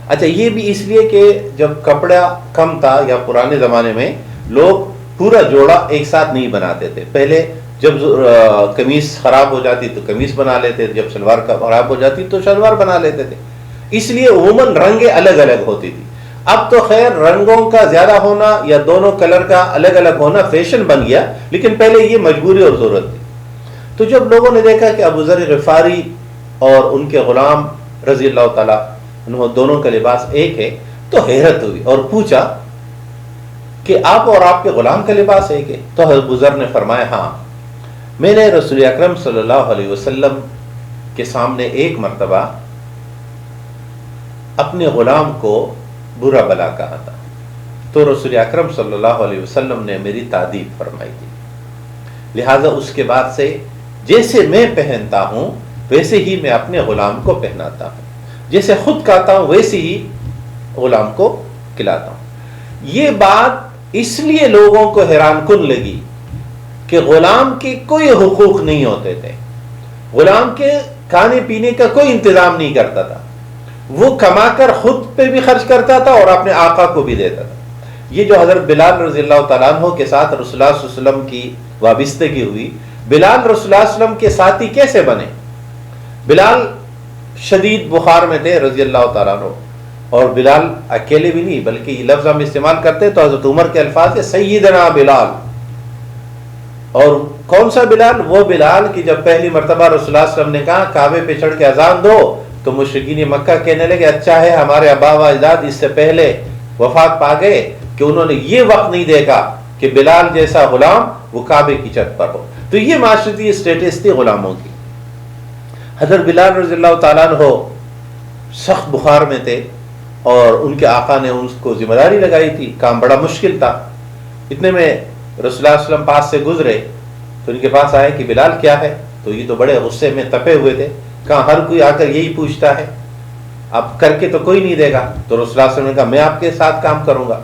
اچھا, یہ بھی اس لیے کہ جب کپڑا کم تھا یا پرانے زمانے میں لوگ پورا جوڑا ایک ساتھ نہیں بناتے تھے. پہلے جب قمیص خراب ہو جاتی تو قمیص بنا لیتے تھے, جب شلوار خراب ہو جاتی تو شلوار بنا لیتے تھے. اس لیے عموماً رنگیں الگ الگ ہوتی تھی. اب تو خیر رنگوں کا زیادہ ہونا یا دونوں کلر کا الگ الگ ہونا فیشن بن گیا, لیکن پہلے یہ مجبوری اور ضرورت تھی. تو جب لوگوں نے دیکھا کہ ابو ذر غفاری اور ان کے غلام رضی اللہ تعالیٰ انہوں دونوں کا لباس ایک ہے تو حیرت ہوئی اور پوچھا کہ آپ اور آپ کے غلام کا لباس ایک ہے؟ تو ابو ذر نے فرمایا ہاں, میں نے رسول اکرم صلی اللہ علیہ وسلم کے سامنے ایک مرتبہ اپنے غلام کو برا بلا کہا تھا, تو رسول اکرم صلی اللہ علیہ وسلم نے میری تعریف فرمائی تھی. لہذا اس کے بعد سے جیسے میں پہنتا ہوں ویسے ہی میں اپنے غلام کو پہناتا ہوں, جیسے خود کھاتا ہوں ویسے ہی غلام کو کھلاتا ہوں. یہ بات اس لیے لوگوں کو حیران کن لگی کہ غلام کے کوئی حقوق نہیں ہوتے تھے, غلام کے کھانے پینے کا کوئی انتظام نہیں کرتا تھا, وہ کما کر خود پہ بھی خرچ کرتا تھا اور اپنے آقا کو بھی دیتا تھا. یہ جو حضرت بلال رضی اللہ تعالیٰ عنہ کے ساتھ رسول اللہ صلی اللہ علیہ وسلم کی وابستگی ہوئی, بلال رسول اللہ صلی اللہ علیہ وسلم کے ساتھی کیسے بنے؟ بلال شدید بخار میں تھے رضی اللہ تعالیٰ عنہ, اور بلال اکیلے بھی نہیں بلکہ یہ لفظ ہم استعمال کرتے تو حضرت عمر کے الفاظ ہے سیدنا بلال. اور کون سا بلال؟ وہ بلال کہ جب پہلی مرتبہ رسول اللہ صلی اللہ علیہ وسلم نے کہا کعبے پہ چڑھ کے اذان دو تو مشرکین مکہ کہنے لگے اچھا ہے ہمارے ابا و اجداد اس سے پہلے وفات پا گئے کہ انہوں نے یہ وقت نہیں دیکھا کہ بلال جیسا غلام وہ کعبے کی چھت پر ہو. تو یہ معاشرتی اسٹیٹس تھی غلاموں کی. حضرت بلال رضی اللہ تعالیٰ عنہ سخت بخار میں تھے اور ان کے آقا نے ان کو ذمہ داری لگائی تھی, کام بڑا مشکل تھا. اتنے میں رسول اللہ صلی اللہ علیہ وسلم پاس سے گزرے تو ان کے پاس آئے کہ بلال کیا ہے؟ تو یہ تو بڑے غصے میں تپے ہوئے تھے, کہاں ہر کوئی آ کر یہی پوچھتا ہے, اب کر کے تو کوئی نہیں دے گا. تو رسول اللہ صلی اللہ علیہ وسلم نے کہا میں آپ کے ساتھ کام کروں گا.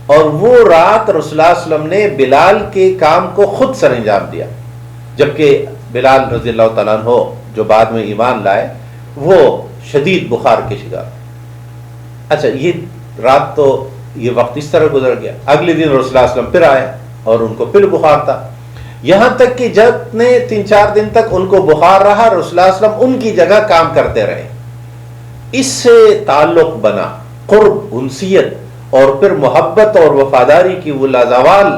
اور وہ رات رسول اللہ صلی اللہ علیہ وسلم نے بلال کے کام کو خود سر انجام دیا, جبکہ بلال رضی اللہ تعالیٰ عنہ جو بعد میں ایمان لائے وہ شدید بخار کے شکار. اچھا, یہ رات تو یہ وقت اس طرح گزر گیا. اگلے دن رسول اللہ صلی اللہ علیہ وسلم پھر آئے اور ان کو پھر بخار تھا, یہاں تک کہ جب نے 3-4 دن تک ان کو بخار رہا رسول اللہ صلی اللہ علیہ وسلم ان کی جگہ کام کرتے رہے. اس سے تعلق بنا, قرب, انسیت اور پھر محبت اور وفاداری کی وہ لازوال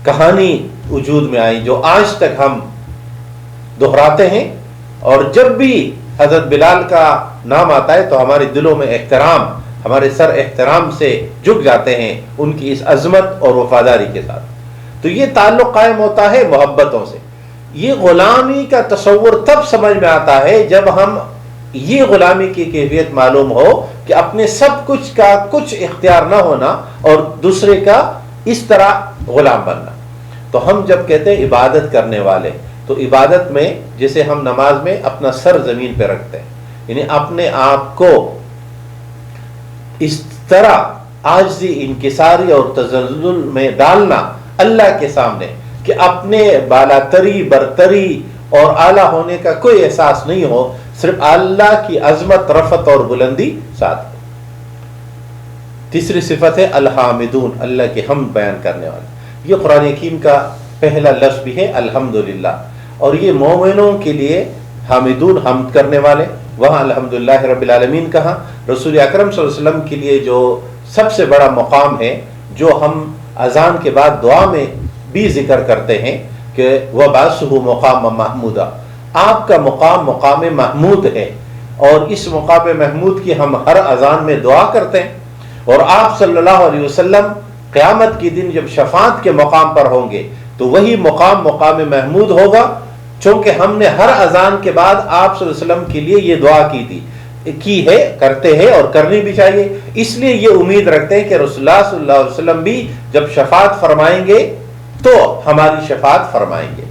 کہانی وجود میں آئی جو آج تک ہم دہراتے ہیں. اور جب بھی حضرت بلال کا نام آتا ہے تو ہمارے دلوں میں احترام, ہمارے سر احترام سے جھک جاتے ہیں ان کی اس عظمت اور وفاداری کے ساتھ. تو یہ تعلق قائم ہوتا ہے محبتوں سے. یہ غلامی کا تصور تب سمجھ میں آتا ہے جب ہم یہ غلامی کی کیفیت معلوم ہو کہ اپنے سب کچھ کا کچھ اختیار نہ ہونا اور دوسرے کا اس طرح غلام بننا. تو ہم جب کہتے ہیں عبادت کرنے والے, تو عبادت میں جیسے ہم نماز میں اپنا سر زمین پہ رکھتے ہیں, یعنی اپنے آپ کو اس طرح عاجزی, انکساری اور تذلل میں ڈالنا اللہ کے سامنے کہ اپنے بالاتری, برتری اور اعلیٰ ہونے کا کوئی احساس نہیں ہو, صرف اللہ کی عظمت, رفعت اور بلندی ساتھ. تیسری صفت ہے الحامدون, اللہ کے حمد بیان کرنے والے. یہ قرآن حکیم کا پہلا لفظ بھی ہے الحمدللہ, اور یہ مومنوں کے لیے حامدون حمد کرنے والے. وہاں الحمدللہ رب العالمین کہا. رسول اکرم صلی اللہ علیہ وسلم کے لیے جو سب سے بڑا مقام ہے جو ہم اذان کے بعد دعا میں بھی ذکر کرتے ہیں کہ وَبَعَثْهُ مَقَامًا مَحْمُودًا, آپ کا مقام مقام محمود ہے, اور اس مقام محمود کی ہم ہر اذان میں دعا کرتے ہیں. اور آپ صلی اللہ علیہ وسلم قیامت کے دن جب شفاعت کے مقام پر ہوں گے تو وہی مقام مقام محمود ہوگا, چونکہ ہم نے ہر اذان کے بعد آپ صلی اللہ علیہ وسلم کے لیے یہ دعا کی ہے, کرتے ہیں اور کرنی بھی چاہیے. اس لیے یہ امید رکھتے ہیں کہ رسول اللہ صلی اللہ علیہ وسلم بھی جب شفاعت فرمائیں گے تو ہماری شفاعت فرمائیں گے.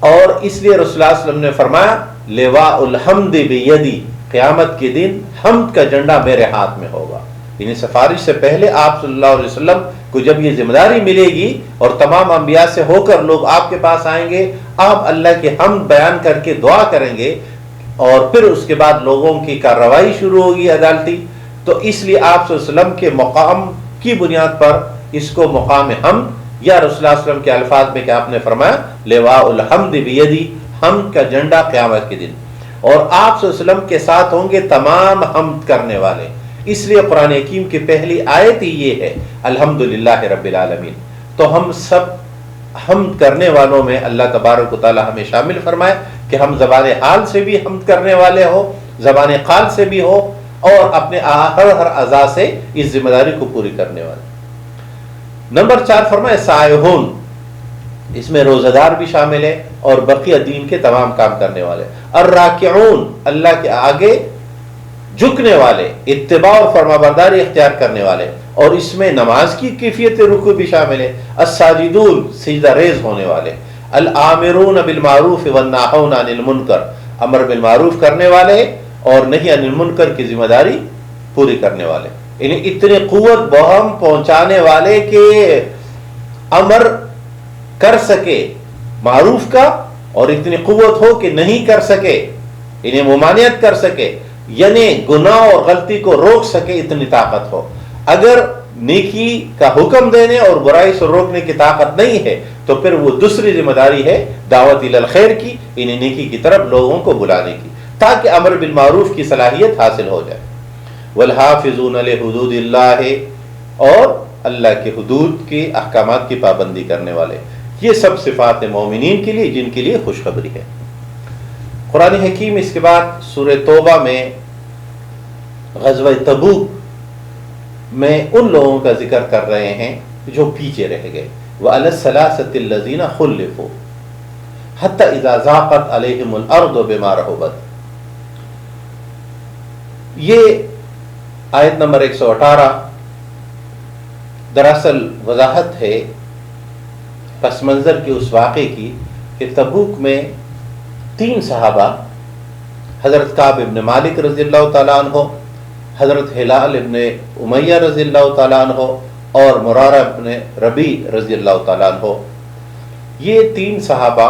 اور اس لیے رسول اللہ صلی اللہ علیہ وسلم نے فرمایا لواء الحمد بیدی، قیامت کے دن حمد کا جھنڈا میرے ہاتھ میں ہوگا. یعنی سفارش سے پہلے آپ صلی اللہ علیہ وسلم کو جب یہ ذمہ داری ملے گی اور تمام انبیاء سے ہو کر لوگ آپ کے پاس آئیں گے، آپ اللہ کی حمد بیان کر کے دعا کریں گے اور پھر اس کے بعد لوگوں کی کارروائی شروع ہوگی عدالتی. تو اس لیے آپ صلی اللہ علیہ وسلم کے مقام کی بنیاد پر اس کو مقام حمد یا رسول اللہ صلی اللہ علیہ وسلم کے الفاظ میں کہ آپ نے فرمایا لواء الحمد بیدی، حمد کا جھنڈا قیامت کے دن، اور آپ صلی اللہ علیہ وسلم کے ساتھ ہوں گے تمام حمد کرنے والے. اس لیے قرآن حکیم کی پہلی آیت ہی یہ ہے الحمدللہ رب العالمین. تو ہم سب حمد کرنے والوں میں اللہ تبارک و تعالی ہمیں شامل فرمائے کہ ہم زبان حال سے بھی حمد کرنے والے ہو، زبان قال سے بھی ہو، اور اپنے ہر اعضاء سے اس ذمہ داری کو پوری کرنے والے. نمبر 4 فرمائے سائحون، اس میں روزہ دار بھی شامل ہے اور بقیہ دین کے تمام کام کرنے والے. الراکعون، اللہ کے آگے جھکنے والے، اتباع اور فرما برداری اختیار کرنے والے، اور اس میں نماز کی کیفیت رکوع بھی شامل ہے. الساجدون، سجدہ ریز ہونے والے. الآمرون بالمعروف والناہون عن المنکر، امر بالمعروف کرنے والے اور نہیں عن المنکر کی ذمہ داری پوری کرنے والے. یعنی اتنے قوت بہم پہنچانے والے کہ امر کر سکے معروف کا اور اتنی قوت ہو کہ نہیں کر سکے، انہیں ممانعت کر سکے، یعنی گناہ اور غلطی کو روک سکے، اتنی طاقت ہو. اگر نیکی کا حکم دینے اور برائی سے روکنے کی طاقت نہیں ہے تو پھر وہ دوسری ذمہ داری ہے دعوت الی الخیر کی، انہیں نیکی کی طرف لوگوں کو بلانے کی، تاکہ امر بالمعروف کی صلاحیت حاصل ہو جائے. والحافظون لحدود اللہ، اور اللہ کے حدود کے احکامات کی پابندی کرنے والے. یہ سب صفات مومنین کے لیے جن کے لیے خوشخبری ہے. قرآن حکیم اس کے بعد سورہ توبہ میں غزوہ تبوک میں ان لوگوں کا ذکر کر رہے ہیں جو پیچھے رہ گئے. وَعَلَى الثَّلَاثَةِ الَّذِينَ خُلِّفُوا حَتَّى إِذَا ضَاقَتْ عَلَيْهِمُ الْأَرْضُ بِمَا رَحُبَتْ. یہ آیت نمبر 118 دراصل وضاحت ہے پس منظر کے اس واقعے کی کہ تبوک میں 3 صحابہ، حضرت کعب ابن مالک رضی اللہ تعالیٰ عنہ، حضرت ہلال ابن امیہ رضی اللہ تعالیٰ عنہ اور مرارہ ابن ربیع رضی اللہ تعالیٰ عنہ، یہ 3 صحابہ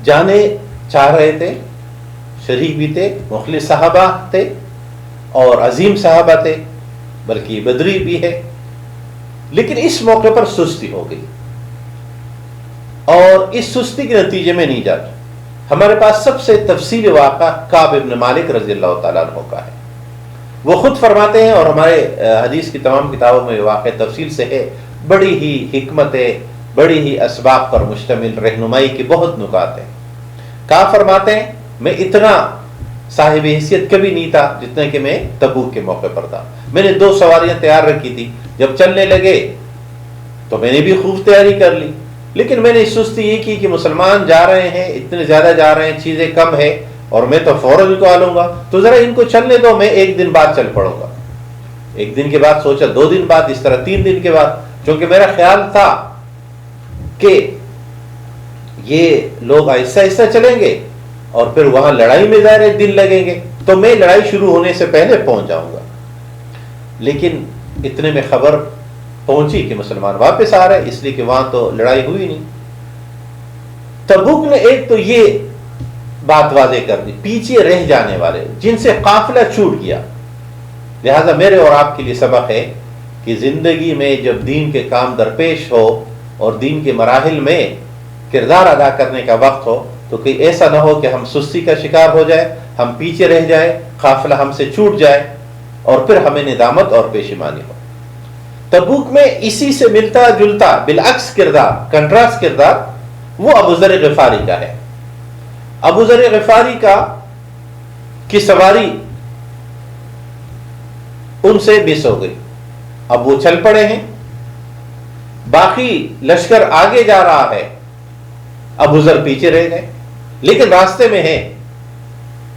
جانے چاہ رہے تھے، شریک بھی تھے، مخلص صحابہ تھے اور عظیم صحابہ تھے، بلکہ بدری بھی ہے. لیکن اس موقع پر سستی ہو گئی، اور اس سستی کے نتیجے میں نہیں جاتا. ہمارے پاس سب سے تفصیلی واقعہ کعب ابن مالک رضی اللہ تعالیٰ عنہ کا ہے. وہ خود فرماتے ہیں، اور ہمارے حدیث کی تمام کتابوں میں یہ واقعہ تفصیل سے ہے، بڑی ہی حکمتیں، بڑی ہی اسباب پر مشتمل رہنمائی کے بہت نکات ہیں. کعب فرماتے ہیں میں اتنا صاحب حیثیت کبھی نہیں تھا جتنا کہ میں تبوک کے موقع پر تھا. میں نے 2 سواریاں تیار رکھی تھی، جب چلنے لگے تو میں نے بھی خوب تیاری کر لی، لیکن میں نے سستی یہ کی کہ مسلمان جا رہے ہیں، اتنے زیادہ جا رہے ہیں، چیزیں کم ہے اور میں تو فوراً کو آ لوں گا، تو ذرا ان کو چلنے دو، میں 1 دن بعد چل پڑوں گا. 1 دن کے بعد سوچا 2 دن بعد، اس طرح 3 دن کے بعد، چونکہ میرا خیال تھا کہ یہ لوگ آہستہ آہستہ چلیں گے اور پھر وہاں لڑائی میں ظاہر دن لگیں گے، تو میں لڑائی شروع ہونے سے پہلے پہنچ جاؤں گا. لیکن اتنے میں خبر پہنچی کہ مسلمان واپس آ رہے، اس لیے کہ وہاں تو لڑائی ہوئی نہیں. تبوک نے ایک تو یہ بات واضح کر دی، پیچھے رہ جانے والے جن سے قافلہ چھوٹ گیا. لہذا میرے اور آپ کے لیے سبق ہے کہ زندگی میں جب دین کے کام درپیش ہو اور دین کے مراحل میں کردار ادا کرنے کا وقت ہو تو کہ ایسا نہ ہو کہ ہم سستی کا شکار ہو جائے، ہم پیچھے رہ جائے، قافلہ ہم سے چھوٹ جائے اور پھر ہمیں ندامت اور پشیمانی ہو. تبوک میں اسی سے ملتا جلتا بالعکس کردار، کنٹراسٹ کردار وہ ابو ذر غفاری کا ہے. ابو ذر غفاری کی سواری ان سے مس ہو گئی. اب وہ چل پڑے ہیں، باقی لشکر آگے جا رہا ہے، ابو ذر پیچھے رہ گئے، لیکن راستے میں ہیں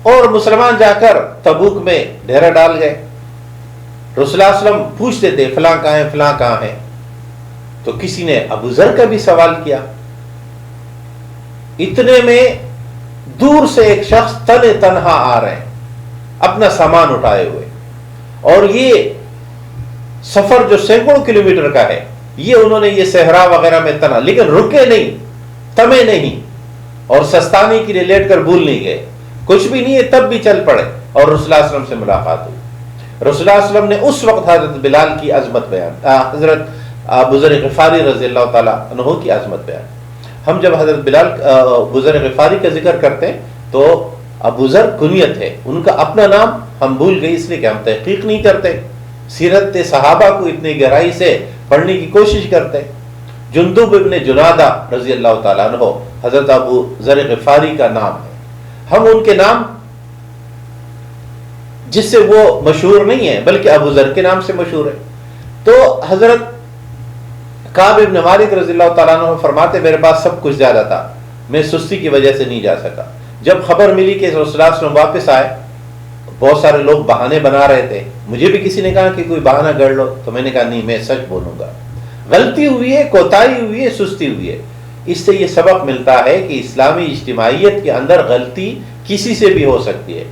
اور مسلمان جا کر تبوک میں ڈیرا ڈال گئے. رسول اللہ صلی اللہ علیہ وسلم پوچھتے تھے فلاں کہاں ہے، فلاں کہاں ہے، تو کسی نے ابو ذر کا بھی سوال کیا اتنے میں دور سے ایک شخص تنہا آ رہے ہیں اپنا سامان اٹھائے ہوئے، اور یہ سفر جو سینکڑوں کلومیٹر کا ہے، یہ انہوں نے یہ صحرا وغیرہ میں تنا، لیکن رکے نہیں، تمے نہیں، اور سستانی کے لیے لیٹ کر بھول نہیں گئے، کچھ بھی نہیں ہے، تب بھی چل پڑے اور رسول اللہ صلی اللہ علیہ وسلم سے ملاقات ہوئی۔ رسول اللہ صلی اللہ علیہ وسلم نے اس وقت حضرت بلال کی عظمت بیان، حضرت ابو ذر غفاری رضی اللہ تعالیٰ عنہ کی عظمت بیان۔ ہم جب حضرت بلال ابو ذر غفاری کا ذکر کرتے ہیں تو ابو ذر کنیت ہے، ان کا اپنا نام ہم بھول گئے، اس لیے کہ ہم تحقیق نہیں کرتے، سیرت صحابہ کو اتنی گہرائی سے پڑھنے کی کوشش کرتے۔ جندب ابن جنادہ رضی اللہ تعالیٰ عنہ حضرت ابو ذر غفاری کا نام ہے، ہم ان کے نام جس سے وہ مشہور نہیں ہے بلکہ ابو ذر کے نام سے مشہور ہے۔ تو حضرت کعب ابن مالک رضی اللہ تعالیٰ عنہ فرماتے میرے پاس سب کچھ زیادہ تھا، میں سستی کی وجہ سے نہیں جا سکا۔ جب خبر ملی کہ رسول اللہ صلی اللہ علیہ وسلم واپس آئے، بہت سارے لوگ بہانے بنا رہے تھے، مجھے بھی کسی نے کہا کہ کوئی بہانہ گڑھ لو، تو میں نے کہا نہیں، میں سچ بولوں گا، غلطی ہوئی ہے، کوتاہی ہوئی ہے، سستی ہوئی ہے۔ اس سے یہ سبق ملتا ہے کہ اسلامی اجتماعیت کے اندر غلطی کسی سے بھی ہو سکتی ہے۔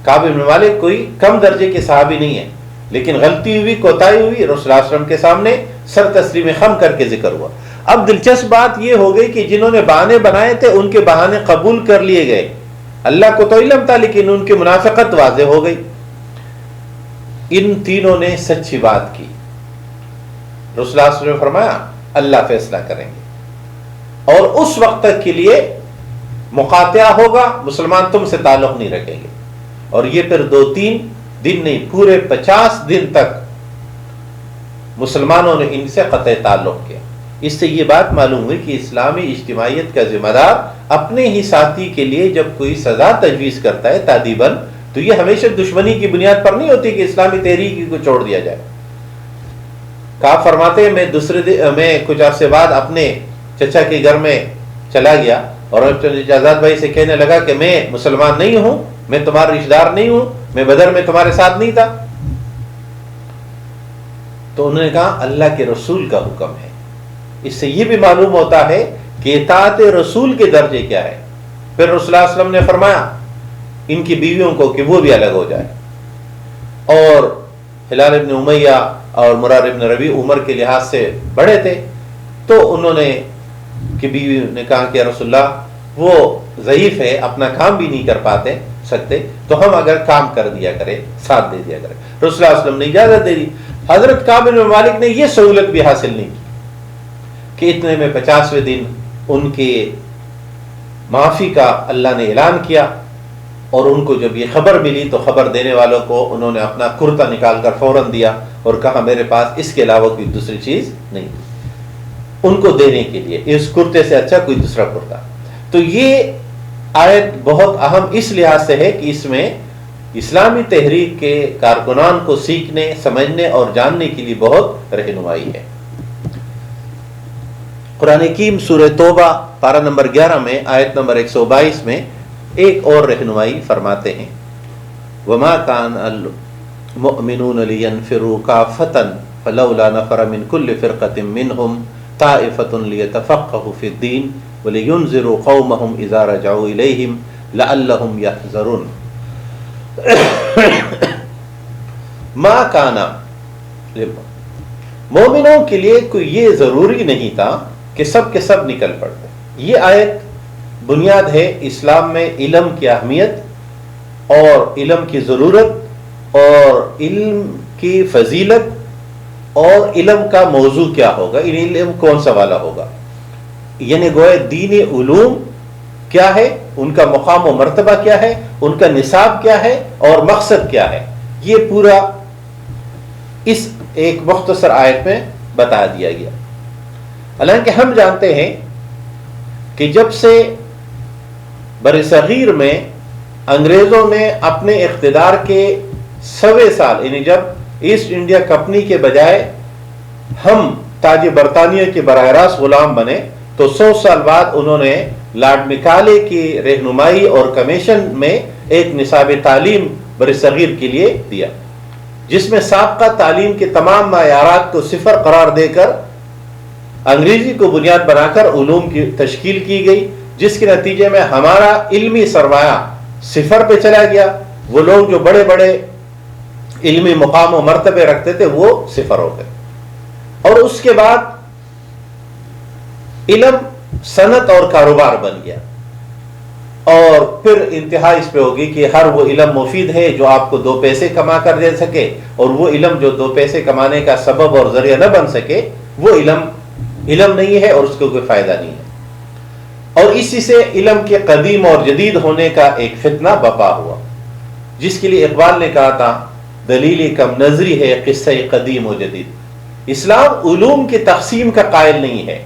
کعب بن مالک کوئی کم درجے کے صحابی نہیں ہے، لیکن غلطی ہوئی، کوتاہی ہوئی، رسول اللہ صلی اللہ علیہ وسلم کے سامنے سر تسلیم خم کر کے ذکر ہوا۔ اب دلچسپ بات یہ ہو گئی کہ جنہوں نے بہانے بنائے تھے ان کے بہانے قبول کر لیے گئے، اللہ کو تو علم تھا لیکن ان کی منافقت واضح ہو گئی۔ ان تینوں نے سچی بات کی، رسول اللہ صلی اللہ علیہ وسلم نے فرمایا اللہ فیصلہ کریں گے، اور اس وقت تک کے لیے مقاطعہ ہوگا، مسلمان تم سے تعلق نہیں رکھیں گے۔ اور یہ پھر 2-3 دن نہیں، پورے 50 دن تک مسلمانوں نے ان سے قطع تعلق کیا۔ اس سے یہ بات معلوم ہوئی کہ اسلامی اجتماعیت کا ذمہ دار اپنے ہی ساتھی کے لیے جب کوئی سزا تجویز کرتا ہے تادیباً، تو یہ ہمیشہ دشمنی کی بنیاد پر نہیں ہوتی کہ اسلامی تحریک کو چھوڑ دیا جائے۔ کعب فرماتے ہیں میں کچھ عرصے بعد اپنے چچا کے گھر میں چلا گیا اور آزاد بھائی سے کہنے لگا کہ میں مسلمان نہیں ہوں، میں تمہارا رشتہ دار نہیں ہوں، میں بدر میں تمہارے ساتھ نہیں تھا۔ تو انہوں نے کہا اللہ کے رسول کا حکم ہے۔ اس سے یہ بھی معلوم ہوتا ہے کہ اطاعت رسول کے درجے کیا ہے۔ پھر رسول اللہ صلی اللہ علیہ وسلم نے فرمایا ان کی بیویوں کو کہ وہ بھی الگ ہو جائے، اور ہلال ابن امیہ اور مرار ابن ربیع عمر کے لحاظ سے بڑے تھے، تو انہوں نے کہ بیوی نے کہا کہ رسول اللہ وہ ضعیف ہے، اپنا کام بھی نہیں کر سکتے، تو ہم اگر کام کر دیا کرے، ساتھ دے دیا کرے۔ رسول اللہ صلی اللہ علیہ وسلم نے اجازت دے دی۔ حضرت کعب بن مالک نے یہ سہولت بھی حاصل نہیں کی کہ اتنے میں 50ویں دن ان کے معافی کا اللہ نے اعلان کیا، اور ان کو جب یہ خبر ملی تو خبر دینے والوں کو انہوں نے اپنا کرتا نکال کر فوراً دیا اور کہا میرے پاس اس کے علاوہ کوئی دوسری چیز نہیں ان کو دینے کے لیے، اس کرتے سے اچھا کوئی دوسرا کرتا۔ تو یہ آیت بہت اہم اس لحاظ سے ہے کہ اس میں اسلامی تحریک کے کارکنان کو سیکھنے، سمجھنے اور جاننے کے لیے بہت رہنمائی ہے۔ قرآن حکیم سورہ توبہ پارہ نمبر 11 میں آیت نمبر 122 میں ایک اور رہنمائی فرماتے ہیں، وَمَا كَانَ الْمُؤْمِنُونَ لِيَنْفِرُوا كَافَّةً فَلَوْلَا نَفَرَ مِنْ كُلِّ فِرْقَةٍ مِّنْهُمْ طَائِفَةٌ لِيَتَفَقَّهُوا فِي الدِّينِ وَلِيُنذِرُوا قَوْمَهُمْ إِذَا رَجَعُوا إِلَيْهِمْ لَعَلَّهُمْ يَحْذَرُونَ۔ ما کانا، مومنوں کے لیے کوئی یہ ضروری نہیں تھا کہ سب کے سب نکل پڑتے۔ یہ آیت بنیاد ہے اسلام میں علم کی اہمیت اور علم کی ضرورت اور علم کی فضیلت اور علم کا موضوع کیا ہوگا، علم کون سا والا ہوگا، یعنی گویا دینی علوم کیا ہے، ان کا مقام و مرتبہ کیا ہے، ان کا نصاب کیا ہے اور مقصد کیا ہے، یہ پورا اس ایک مختصر آیت میں بتا دیا گیا۔ حالانکہ ہم جانتے ہیں کہ جب سے برصغیر میں انگریزوں نے اپنے اقتدار کے 100 سال، یعنی جب ایسٹ انڈیا کمپنی کے بجائے ہم تاج برطانیہ کے براہ راست غلام بنے، تو 100 سال بعد انہوں نے لارڈ مکالے کی رہنمائی اور کمیشن میں ایک نصاب تعلیم برصغیر کے لیے دیا، جس میں سابقہ تعلیم کے تمام معیارات کو 0 قرار دے کر انگریزی کو بنیاد بنا کر علوم کی تشکیل کی گئی، جس کے نتیجے میں ہمارا علمی سرمایہ صفر پہ چلا گیا. وہ لوگ جو بڑے بڑے علمی مقام و مرتبے رکھتے تھے وہ صفر ہو گئے. اور اس کے بعد علم صنعت اور کاروبار بن گیا. اور پھر انتہا اس پہ ہوگی کہ ہر وہ علم مفید ہے جو آپ کو 2 پیسے کما کر دے سکے، اور وہ علم جو 2 پیسے کمانے کا سبب اور ذریعہ نہ بن سکے وہ علم نہیں ہے اور اس کو کوئی فائدہ نہیں ہے. اور اسی سے علم کے قدیم اور جدید ہونے کا ایک فتنہ بپا ہوا، جس کے لیے اقبال نے کہا تھا دلیل کم نظری ہے قصہ قدیم و جدید. اسلام علوم کی تقسیم کا قائل نہیں ہے،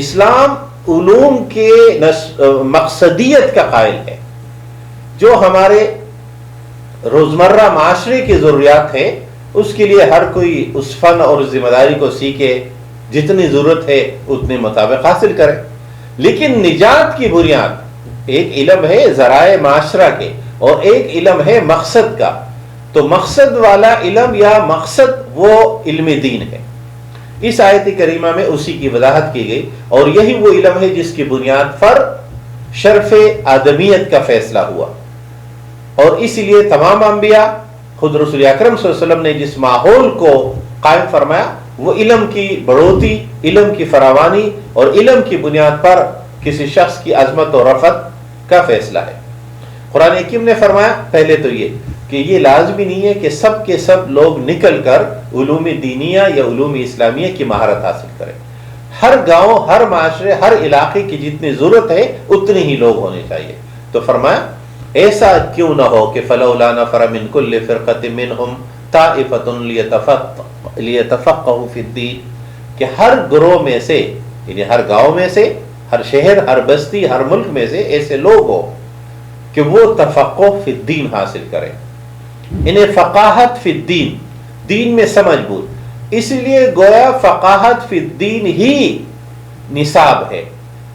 اسلام علوم کے مقصدیت کا قائل ہے. جو ہمارے روزمرہ معاشرے کی ضروریات ہے اس کے لیے ہر کوئی اس فن اور ذمہ داری کو سیکھے، جتنی ضرورت ہے اتنے مطابق حاصل کرے. لیکن نجات کی بنیاد ایک علم ہے ذرائع معاشرہ کے اور ایک علم ہے مقصد کا. تو مقصد والا علم یا مقصد وہ علم دین ہے. اس آیت کریمہ میں اسی کی وضاحت کی گئی، اور یہی وہ علم ہے جس کی بنیاد پر شرف آدمیت کا فیصلہ ہوا. اور اسی لیے تمام انبیاء، خود رسول اکرم صلی اللہ علیہ وسلم نے جس ماحول کو قائم فرمایا وہ علم کی بڑھوتی، علم کی فراوانی اور علم کی بنیاد پر کسی شخص کی عظمت اور رفعت کا فیصلہ ہے. قرآن حکیم نے فرمایا پہلے تو یہ کہ یہ لازمی نہیں ہے کہ سب کے سب لوگ نکل کر علوم دینیہ یا علوم اسلامیہ کی مہارت حاصل کریں. ہر گاؤں، ہر معاشرے، ہر علاقے کی جتنی ضرورت ہے اتنے ہی لوگ ہونے چاہیے. تو فرمایا ایسا کیوں نہ ہو کہ فلولا نفر من کل فرقۃ منہم طائفۃ لیتفقہوا فی الدین، کہ ہر گروہ میں سے، یعنی ہر گاؤں میں سے، ہر شہر، ہر بستی، ہر ملک میں سے ایسے لوگ ہو کہ وہ تفقہ فی الدین حاصل کریں. انہیں فقاہت فی الدین، دین میں سمجھ بوجھ. اس لیے گویا فقاہت فی الدین ہی نصاب ہے،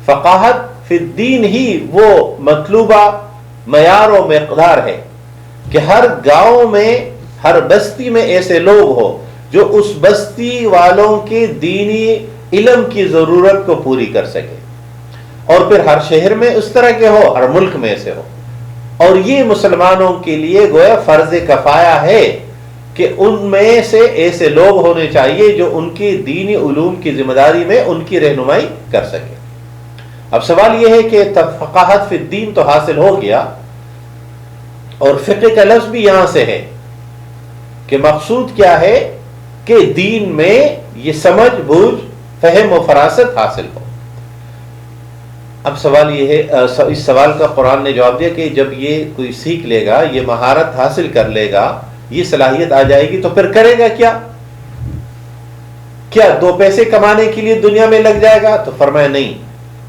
فقاہت فی الدین ہی وہ مطلوبہ معیار و مقدار ہے کہ ہر گاؤں میں، ہر بستی میں ایسے لوگ ہو جو اس بستی والوں کے دینی علم کی ضرورت کو پوری کر سکے. اور پھر ہر شہر میں اس طرح کے ہو، ہر ملک میں سے ہو. اور یہ مسلمانوں کے لیے گویا فرض کفایہ ہے کہ ان میں سے ایسے لوگ ہونے چاہیے جو ان کی دینی علوم کی ذمہ داری میں ان کی رہنمائی کر سکے. اب سوال یہ ہے کہ فقاہت فی الدین تو حاصل ہو گیا، اور فقہ کا لفظ بھی یہاں سے ہے کہ مقصود کیا ہے کہ دین میں یہ سمجھ بوجھ، فہم و فراست حاصل ہو. اب سوال یہ ہے، اس سوال کا قرآن نے جواب دیا کہ جب یہ کوئی سیکھ لے گا، یہ مہارت حاصل کر لے گا، یہ صلاحیت آ جائے گی تو پھر کرے گا کیا؟ کیا 2 پیسے کمانے کے لیے دنیا میں لگ جائے گا؟ تو فرمایا نہیں.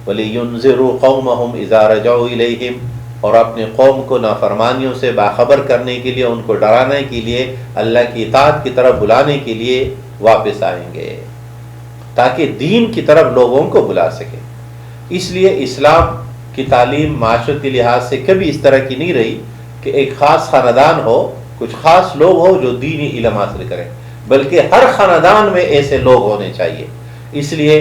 وَلِيُنذِرُوا قَوْمَهُمْ إِذَا رَجَعُوا إِلَيْهِمْ، اور اپنے قوم کو نافرمانیوں سے باخبر کرنے کے لیے، ان کو ڈرانے کے لیے، اللہ کی اطاعت کی طرف بلانے کے لیے واپس آئیں گے، تاکہ دین کی طرف لوگوں کو بلا سکے. اس لیے اسلام کی تعلیم معاشرتی لحاظ سے کبھی اس طرح کی نہیں رہی کہ ایک خاص خاندان ہو، کچھ خاص لوگ ہو جو دینی علم حاصل کریں، بلکہ ہر خاندان میں ایسے لوگ ہونے چاہیے. اس لیے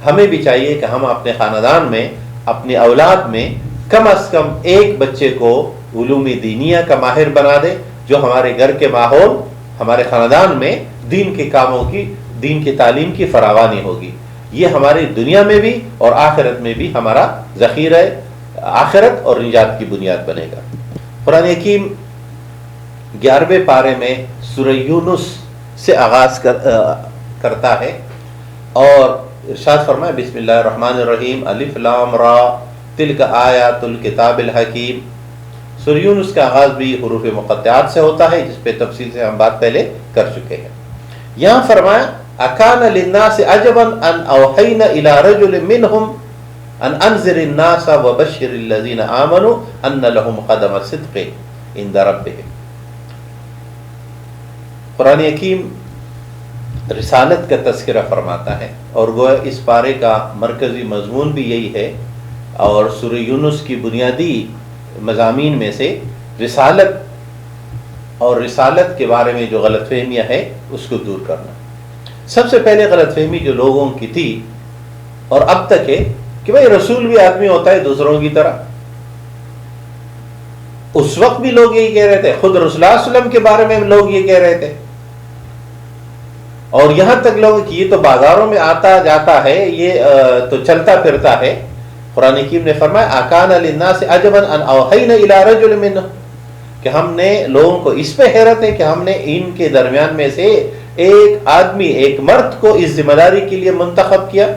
ہمیں بھی چاہیے کہ ہم اپنے خاندان میں، اپنی اولاد میں کم از کم ایک بچے کو علوم دینیہ کا ماہر بنا دے، جو ہمارے گھر کے ماحول، ہمارے خاندان میں دین کے کاموں کی، دین کی تعلیم کی فراوانی ہوگی. یہ ہماری دنیا میں بھی اور آخرت میں بھی ہمارا ذخیرہ آخرت اور نجات کی بنیاد بنے گا. قرآن حکیم 11ویں پارے میں سورہ یونس سے آغاز کرتا ہے اور ارشاد فرمائے بسم اللہ الرحمن الرحیم الف لام را تلک آیات الکتاب الحکیم. سورہ یونس کا آغاز بھی حروف مقطعات سے ہوتا ہے، جس پہ تفصیل سے ہم بات پہلے کر چکے ہیں. یہاں فرمایا اکان للناس عجبا ان اوحینا الی رجل منہم ان انذر الناس وبشر الذین آمنوا ان لهم قدم صدق عند ربهم. قرآن حکیم رسالت کا تذکرہ فرماتا ہے، اور گویا اس پارے کا مرکزی مضمون بھی یہی ہے، اور سورہ یونس کی بنیادی مضامین میں سے رسالت اور رسالت کے بارے میں جو غلط فہمیاں ہے اس کو دور کرنا. سب سے پہلے غلط فہمی جو لوگوں کی تھی اور اب تک ہے کہ بھائی رسول بھی آدمی ہوتا ہے دوسروں کی طرح. اس وقت بھی لوگ یہی کہہ رہے تھے, خود رسول اللہ صلی اللہ علیہ وسلم کے بارے میں لوگ یہ کہہ رہے تھے, اور یہاں تک لوگ کہ یہ تو بازاروں میں آتا جاتا ہے, یہ تو چلتا پھرتا ہے. قرآن حکیم نے فرمایا اکان للناس عجبا ان اوحینا الی رجل منهم, کہ ہم نے لوگوں کو اس پہ حیرت ہے کہ ہم نے ان کے درمیان میں سے ایک آدمی, ایک مرد کو اس ذمہ داری کے لیے منتخب کیا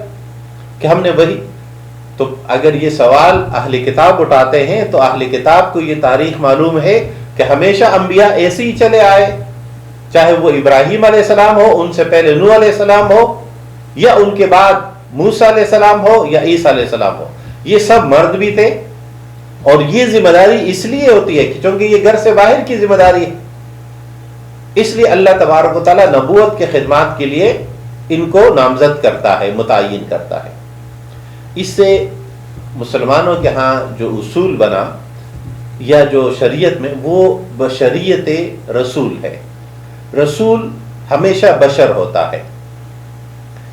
کہ ہم نے وہی. تو اگر یہ سوال اہل کتاب اٹھاتے ہیں تو اہل کتاب کو یہ تاریخ معلوم ہے کہ ہمیشہ انبیاء ایسے ہی چلے آئے, چاہے وہ ابراہیم علیہ السلام ہو, ان سے پہلے نوح علیہ السلام ہو, یا ان کے بعد موسیٰ علیہ السلام ہو یا عیسیٰ علیہ السلام ہو. یہ سب مرد بھی تھے, اور یہ ذمہ داری اس لیے ہوتی ہے کیونکہ یہ گھر سے باہر کی ذمہ داری ہے. اس لیے اللہ تبارک و تعالیٰ نبوت کے خدمات کے لیے ان کو نامزد کرتا ہے, متعین کرتا ہے. اس سے مسلمانوں کے ہاں جو اصول بنا یا جو شریعت میں, وہ بشریت رسول ہے. رسول ہمیشہ بشر ہوتا ہے,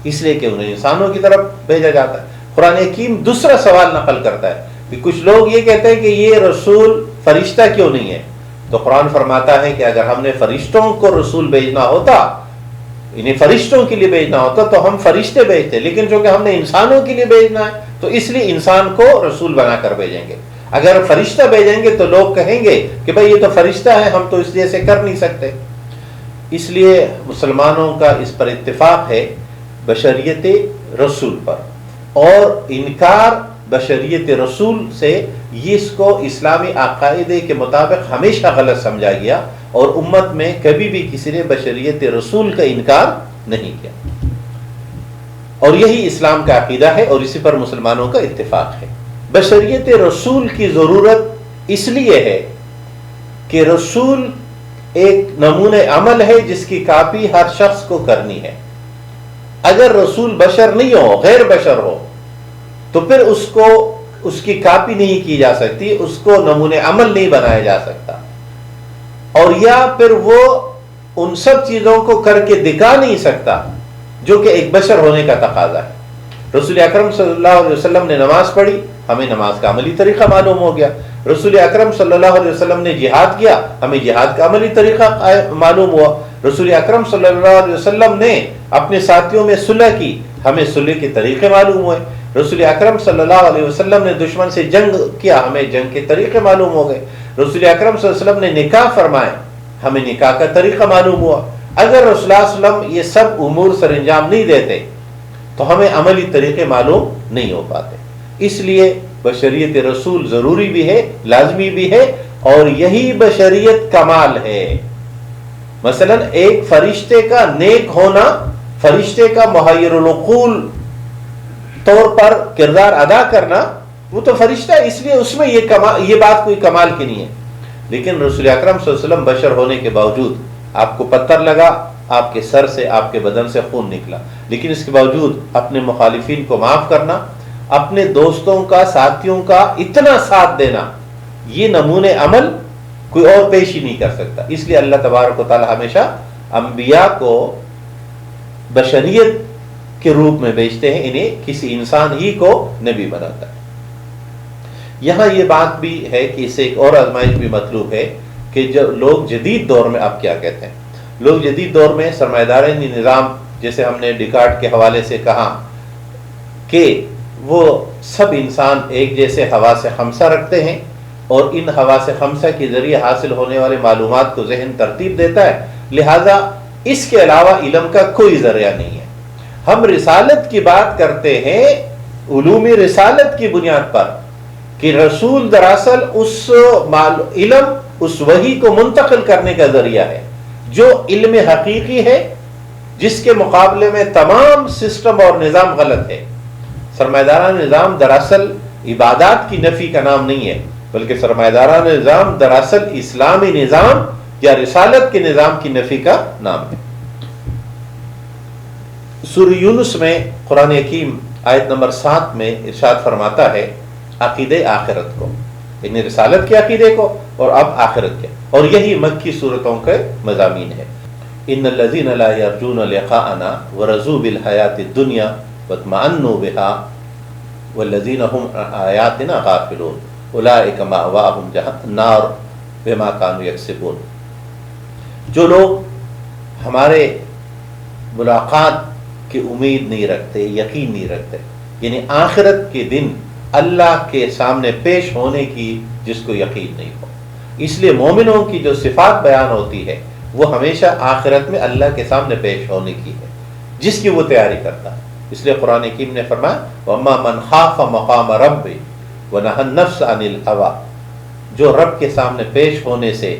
اس لیے کہ انہیں انسانوں کی طرف بھیجا جاتا ہے. قرآن حکیم دوسرا سوال نقل کرتا ہے کہ کچھ لوگ یہ کہتے ہیں کہ یہ رسول فرشتہ کیوں نہیں ہے. تو قرآن فرماتا ہے کہ اگر ہم نے فرشتوں کو رسول بھیجنا ہوتا, انہیں فرشتوں کے لیے بھیجنا ہوتا, تو ہم فرشتے بھیجتے, لیکن چونکہ ہم نے انسانوں کے لیے بھیجنا ہے تو اس لیے انسان کو رسول بنا کر بھیجیں گے. اگر فرشتہ بھیجیں گے تو لوگ کہیں گے کہ بھئی یہ تو فرشتہ ہے, ہم تو اس لیے سے کر نہیں سکتے. اس لیے مسلمانوں کا اس پر اتفاق ہے بشریت رسول پر, اور انکار بشریت رسول سے یہ اس کو اسلامی عقائدے کے مطابق ہمیشہ غلط سمجھا گیا, اور امت میں کبھی بھی کسی نے بشریت رسول کا انکار نہیں کیا, اور یہی اسلام کا عقیدہ ہے, اور اسی پر مسلمانوں کا اتفاق ہے. بشریت رسول کی ضرورت اس لیے ہے کہ رسول ایک نمونہ عمل ہے جس کی کاپی ہر شخص کو کرنی ہے. اگر رسول بشر نہیں ہو, غیر بشر ہو, تو پھر اس کی کاپی نہیں کی جا سکتی, اس کو نمونہ عمل نہیں بنایا جا سکتا, اور یا پھر وہ ان سب چیزوں کو کر کے دکھا نہیں سکتا جو کہ ایک بشر ہونے کا تقاضا ہے. رسول اکرم صلی اللہ علیہ وسلم نے نماز پڑھی, ہمیں نماز کا عملی طریقہ معلوم ہو گیا. رسول اکرم صلی اللہ علیہ وسلم نے جہاد کیا, ہمیں جہاد کا عملی طریقہ معلوم ہوا. رسول اکرم صلی اللہ علیہ وسلم نے اپنے ساتھیوں میں صلح کی, ہمیں صلح کے طریقے معلوم ہوئے. رسول اکرم صلی اللہ علیہ وسلم نے دشمن سے جنگ کیا, ہمیں جنگ کے طریقے معلوم ہو گئے. رسول اکرم صلی اللہ علیہ وسلم نے نکاح فرمائے, ہمیں نکاح کا طریقہ معلوم ہوا. اگر رسول اللہ صلی اللہ علیہ وسلم یہ سب امور سر انجام نہیں دیتے تو ہمیں عملی طریقے معلوم نہیں ہو پاتے. اس لیے بشریت رسول ضروری بھی ہے, لازمی بھی ہے, اور یہی بشریت کمال ہے. مثلا ایک فرشتے کا نیک ہونا, فرشتے کا محیر العقول طور پر کردار ادا کرنا, وہ تو فرشتہ, اس لیے اس میں یہ بات کوئی کمال کی نہیں ہے. لیکن رسول اکرم صلی اللہ علیہ وسلم بشر ہونے کے باوجود, آپ کو پتھر لگا, آپ کے سر سے, آپ کے بدن سے خون نکلا, لیکن اس کے باوجود اپنے مخالفین کو معاف کرنا, اپنے دوستوں کا, ساتھیوں کا اتنا ساتھ دینا, یہ نمونہ عمل کوئی اور پیش ہی نہیں کر سکتا. اس لیے اللہ تبارک و تعالی ہمیشہ انبیاء کو بشریت کے روپ میں بھیجتے ہیں, انہیں کسی انسان ہی کو نبی بناتا ہے. یہاں یہ بات بھی ہے کہ اسے ایک اور آزمائش بھی مطلوب ہے کہ جو لوگ جدید دور میں اب کیا کہتے ہیں, لوگ جدید دور میں سرمایہ دارانی نظام, جیسے ہم نے ڈیکارٹ کے حوالے سے کہا کہ وہ سب انسان ایک جیسے حواس خمسہ رکھتے ہیں, اور ان حواس خمسہ کے ذریعے حاصل ہونے والے معلومات کو ذہن ترتیب دیتا ہے, لہذا اس کے علاوہ علم کا کوئی ذریعہ نہیں ہے. ہم رسالت کی بات کرتے ہیں علوم رسالت کی بنیاد پر کہ رسول دراصل اس علم, اس وحی کو منتقل کرنے کا ذریعہ ہے جو علم حقیقی ہے, جس کے مقابلے میں تمام سسٹم اور نظام غلط ہے. سرمایہ دارانہ نظام دراصل عبادات کی نفی کا نام نہیں ہے, بلکہ سرمایہ دارانہ نظام دراصل اسلامی نظام یا رسالت کے نظام کی نفی کا نام ہے. سورہ یونس میں قرآن حکیم آیت نمبر 7 میں ارشاد فرماتا ہے عقیدہ آخرت کو, یعنی رسالت کے عقیدے کو, اور اب آخرت کے, اور یہی مکی صورتوں کے مضامین ہے. ان الذین لا یرجون لقاءنا ورضوا بالحیاۃ الدنیا واطمأنوا بها والذین هم عن آیاتنا غافلون اولئک مأواہم النار بما کانوا یکسبون. جو لوگ ہمارے ملاقات کی امید نہیں رکھتے، یقین نہیں رکھتے، یعنی آخرت کے دن اللہ کے سامنے پیش ہونے کی جس کو یقین نہیں ہو. اس لیے مومنوں کی جو صفات بیان ہوتی ہے وہ ہمیشہ آخرت میں اللہ کے سامنے پیش ہونے کی ہے، جس کی وہ تیاری کرتا ہے. اس لیے قرآن حکیم نے فرمایا وَأَمَّا مَنْ خَافَ مَقَامَ رَبِّهِ وَنَهَى النَّفْسَ عَنِ الْهَوَىٰ، جو رب کے سامنے پیش ہونے سے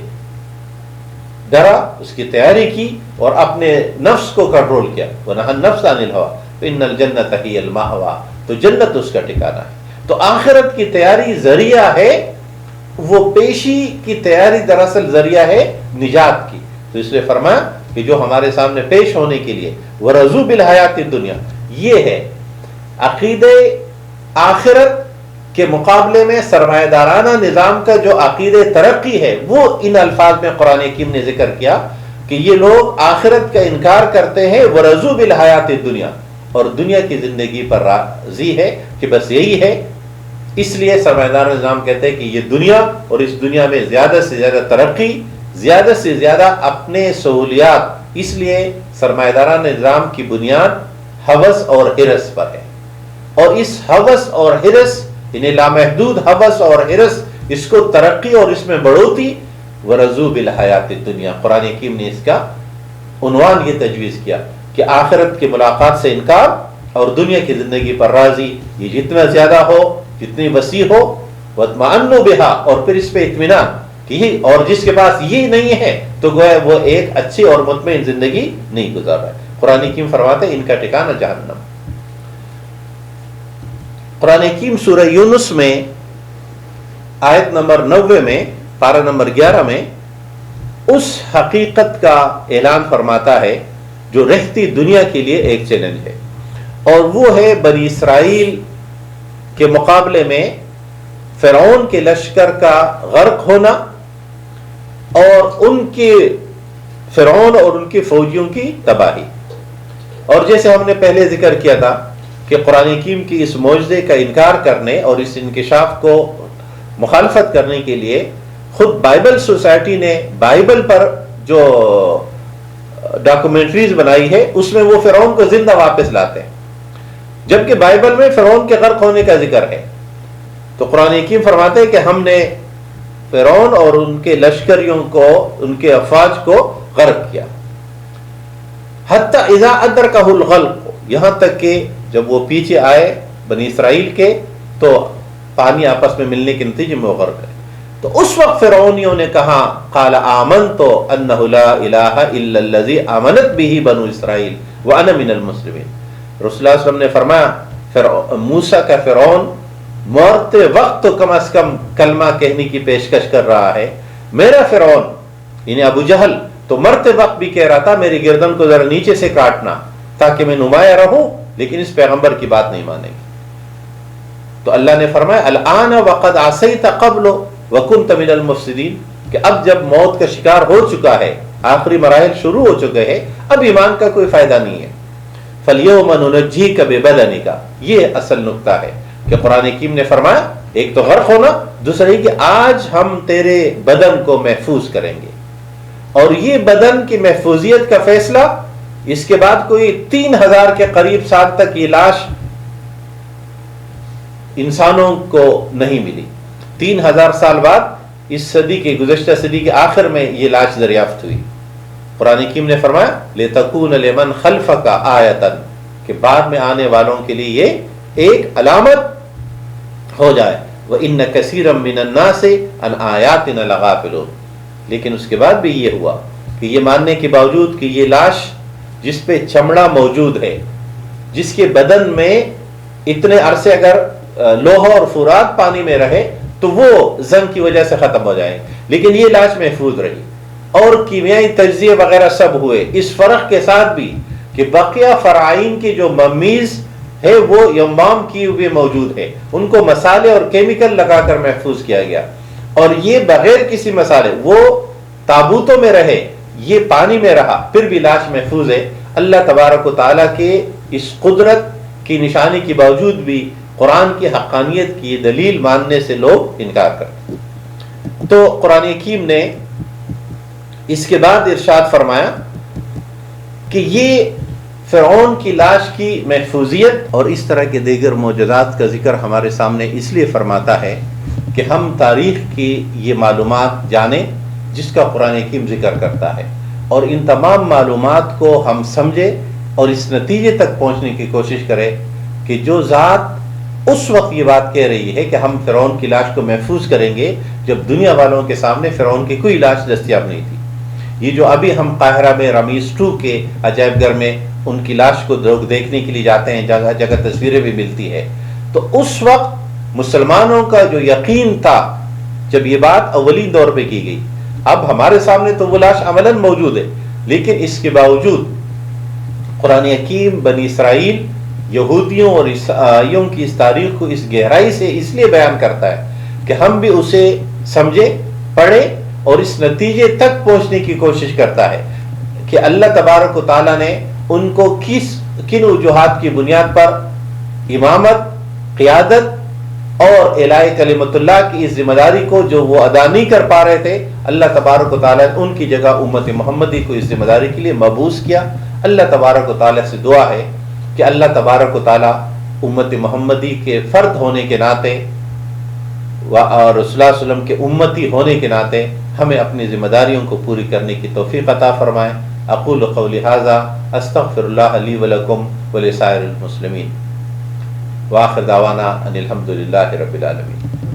ڈرا، اس کی تیاری کی اور اپنے نفس کو کنٹرول کیا. وَنَهَى النَّفْسَ عَنِ الْهَوَىٰ فَإِنَّ الْجَنَّةَ هِيَ الْمَأْوَىٰ، تو جنت اس کا ٹھکانہ ہے. تو آخرت کی تیاری ذریعہ ہے، وہ پیشی کی تیاری دراصل ذریعہ ہے نجات کی. تو اس لیے فرمایا کہ جو ہمارے سامنے پیش ہونے کے لیے وَرَضُوا بِالْحَيَاةِ الدُّنْيَا، یہ ہے عقیدہ آخرت کے مقابلے میں سرمایہ دارانہ نظام کا جو عقیدہ ترقی ہے وہ ان الفاظ میں قرآن حکیم نے ذکر کیا کہ یہ لوگ آخرت کا انکار کرتے ہیں وَرَضُوا بِالْحَيَاةِ الدُّنْيَا، اور دنیا کی زندگی پر راضی ہے کہ بس یہی ہے. اس لیے سرمایہ دار نظام کہتے ہیں کہ یہ دنیا، اور اس دنیا میں زیادہ سے زیادہ ترقی، زیادہ سے زیادہ اپنے سہولیات. اس لیے سرمایہ دارانہ نظام کی بنیاد ہوس اور ہرس پر ہے، اور اس ہوس اور ہرس یعنی لامحدود ہوس اور ہرس، اس کو ترقی اور اس میں بڑھوتی وَرَضُوا بِالْحَيَاةِ الدُّنْيَا. قرآن حکیم نے اس کا عنوان یہ تجویز کیا کہ آخرت کی ملاقات سے انکار اور دنیا کی زندگی پر راضی، یہ جتنا زیادہ ہو، جتنی وسیع ہو، وَاطْمَأَنُّوا بِهَا، اور پھر اس پہ اطمینان کہ اور جس کے پاس یہ نہیں ہے تو گویا وہ ایک اچھی اور مطمئن زندگی نہیں گزار رہا ہے. قرآن حکیم فرماتے ہیں ان کا ٹھکانہ جہنم. قرآن حکیم سورہ یونس میں آیت نمبر 90 میں، پارہ نمبر 11 میں اس حقیقت کا اعلان فرماتا ہے جو رہتی دنیا کے لیے ایک چیلنج ہے، اور وہ ہے بنی اسرائیل کے مقابلے میں فرعون کے لشکر کا غرق ہونا اور ان کے فرعون اور ان کے فوجیوں کی تباہی. اور جیسے ہم نے پہلے ذکر کیا تھا کہ قرآن حکیم کی اس معجزے کا انکار کرنے اور اس انکشاف کو مخالفت کرنے کے لیے خود بائبل سوسائٹی نے بائبل پر جو ڈاکومنٹریز بنائی ہے اس میں وہ فرعون کو زندہ واپس لاتے ہیں، جبکہ بائبل میں فرعون کے غرق ہونے کا ذکر ہے. تو قرآن حکیم فرماتے ہیں کہ ہم نے فرعون اور ان کے لشکریوں کو، ان کے افواج کو غرق کیا. حتی اذا ادرکہ الغرق، یہاں تک کہ جب وہ پیچھے آئے بنی اسرائیل کے تو پانی آپس میں ملنے کے نتیجے میں وہ غرق ہے. تو اس وقت فرعونیوں نے کہا قال آمنت انہ لا الہ الا الذی آمنت بہ بنو اسرائیل وانا من المسلمین. رسول اللہ صلی اللہ علیہ وسلم نے فرمایا موسیٰ کا فرعون مرتے وقت تو کم از کم کلمہ کہنے کی پیشکش کر رہا ہے، میرا فرعون یعنی ابو جہل تو مرتے وقت بھی کہہ رہا تھا میری گردن کو ذرا نیچے سے کاٹنا تاکہ میں نمایاں رہوں، لیکن اس پیغمبر کی بات نہیں مانیں گے. تو اللہ نے فرمایا الآن وقد عصیت قبل وکنت من المفسدین، کہ اب جب موت کا شکار ہو چکا ہے، آخری مراحل شروع ہو چکے ہیں، اب ایمان کا کوئی فائدہ نہیں ہے. فَالْيَوْمَ نُنَجِّيكَ بِبَدَنِكَ، یہ اصل نقطہ ہے کہ قرآن حکیم نے فرمایا ایک تو غرق ہونا، دوسرے کہ آج ہم تیرے بدن کو محفوظ کریں گے. اور یہ بدن کی محفوظیت کا فیصلہ اس کے بعد کوئی 3000 کے قریب سال تک یہ لاش انسانوں کو نہیں ملی. 3000 سال بعد اس صدی کے گزشتہ صدی کے آخر میں یہ لاش دریافت ہوئی. قرآن حکیم نے فرمایا لِتَكُونَ لِمَنْ خَلْفَكَ آیَةً، کہ بعد میں آنے والوں کے لیے یہ ایک علامت ہو جائے. وَإِنَّ كَثِيرًا مِّنَ النَّاسِ عَنْ آيَاتِنَا لَغَافِلُونَ. لیکن اس کے بعد بھی یہ ہوا کہ یہ ماننے کے باوجود کہ یہ لاش جس پہ چمڑا موجود ہے، جس کے بدن میں اتنے عرصے اگر لوہا اور فرات پانی میں رہے تو وہ زنگ کی وجہ سے ختم ہو جائیں، لیکن یہ لاش محفوظ رہی. اور کیمیائی تجزیے وغیرہ سب ہوئے، اس فرق کے ساتھ بھی کہ بقیہ فرائین کی جو ممیز ہے وہ یمام کی ہوئے موجود ہے، ان کو مسالے اور کیمیکل لگا کر محفوظ کیا گیا. اور یہ بغیر کسی مسالے وہ تابوتوں میں رہے، یہ پانی میں رہا، پھر بھی لاش محفوظ ہے. اللہ تبارک و تعالیٰ کے اس قدرت کی نشانی کے باوجود بھی قرآن کی حقانیت کی دلیل ماننے سے لوگ انکار کرتے ہیں۔ تو قرآن حکیم نے اس کے بعد ارشاد فرمایا کہ یہ فرعون کی لاش کی محفوظیت اور اس طرح کے دیگر معجزات کا ذکر ہمارے سامنے اس لیے فرماتا ہے کہ ہم تاریخ کی یہ معلومات جانیں جس کا قرآن حکیم ذکر کرتا ہے، اور ان تمام معلومات کو ہم سمجھیں اور اس نتیجے تک پہنچنے کی کوشش کریں کہ جو ذات اس وقت یہ بات کہہ رہی ہے کہ ہم فرعون کی لاش کو محفوظ کریں گے جب دنیا والوں کے سامنے فرعون کی کوئی لاش دستیاب نہیں تھی، یہ جو ابھی ہم قاہرہ میں رمیز 2 کے عجائب گھر میں ان کی لاش کو لوگ دیکھنے کے لیے جاتے ہیں، جگہ جگہ تصویریں بھی ملتی ہے، تو اس وقت مسلمانوں کا جو یقین تھا جب یہ بات اولین دور پہ کی گئی، اب ہمارے سامنے تو وہ لاش عملاً موجود ہے، لیکن اس کے باوجود قرآن حکیم بنی اسرائیل، یہودیوں اور عیسائیوں کی اس تاریخ کو اس گہرائی سے اس لیے بیان کرتا ہے کہ ہم بھی اسے سمجھیں، پڑھیں اور اس نتیجے تک پہنچنے کی کوشش کرتا ہے کہ اللہ تبارک و تعالیٰ نے ان کو کن وجوہات کی بنیاد پر امامت، قیادت اور اعلاء کلمت اللہ کی اس ذمہ داری کو جو وہ ادا نہیں کر پا رہے تھے، اللہ تبارک و تعالیٰ نے ان کی جگہ امت محمدی کو اس ذمہ داری کے لیے مبعوث کیا۔ اللہ تبارک و تعالیٰ سے دعا ہے کہ اللہ تبارک و تعالیٰ امت محمدی کے فرد ہونے کے ناطے اور رسول اللہ علیہ وسلم کے امتی ہونے کے ناطے ہمیں اپنی ذمہ داریوں کو پوری کرنے کی توفیق عطا فرمائے۔ اقول قولی ھذا استغفر اللہ لی ولکم ولسائر المسلمین، وآخر دعوانا ان الحمد للہ رب العالمین۔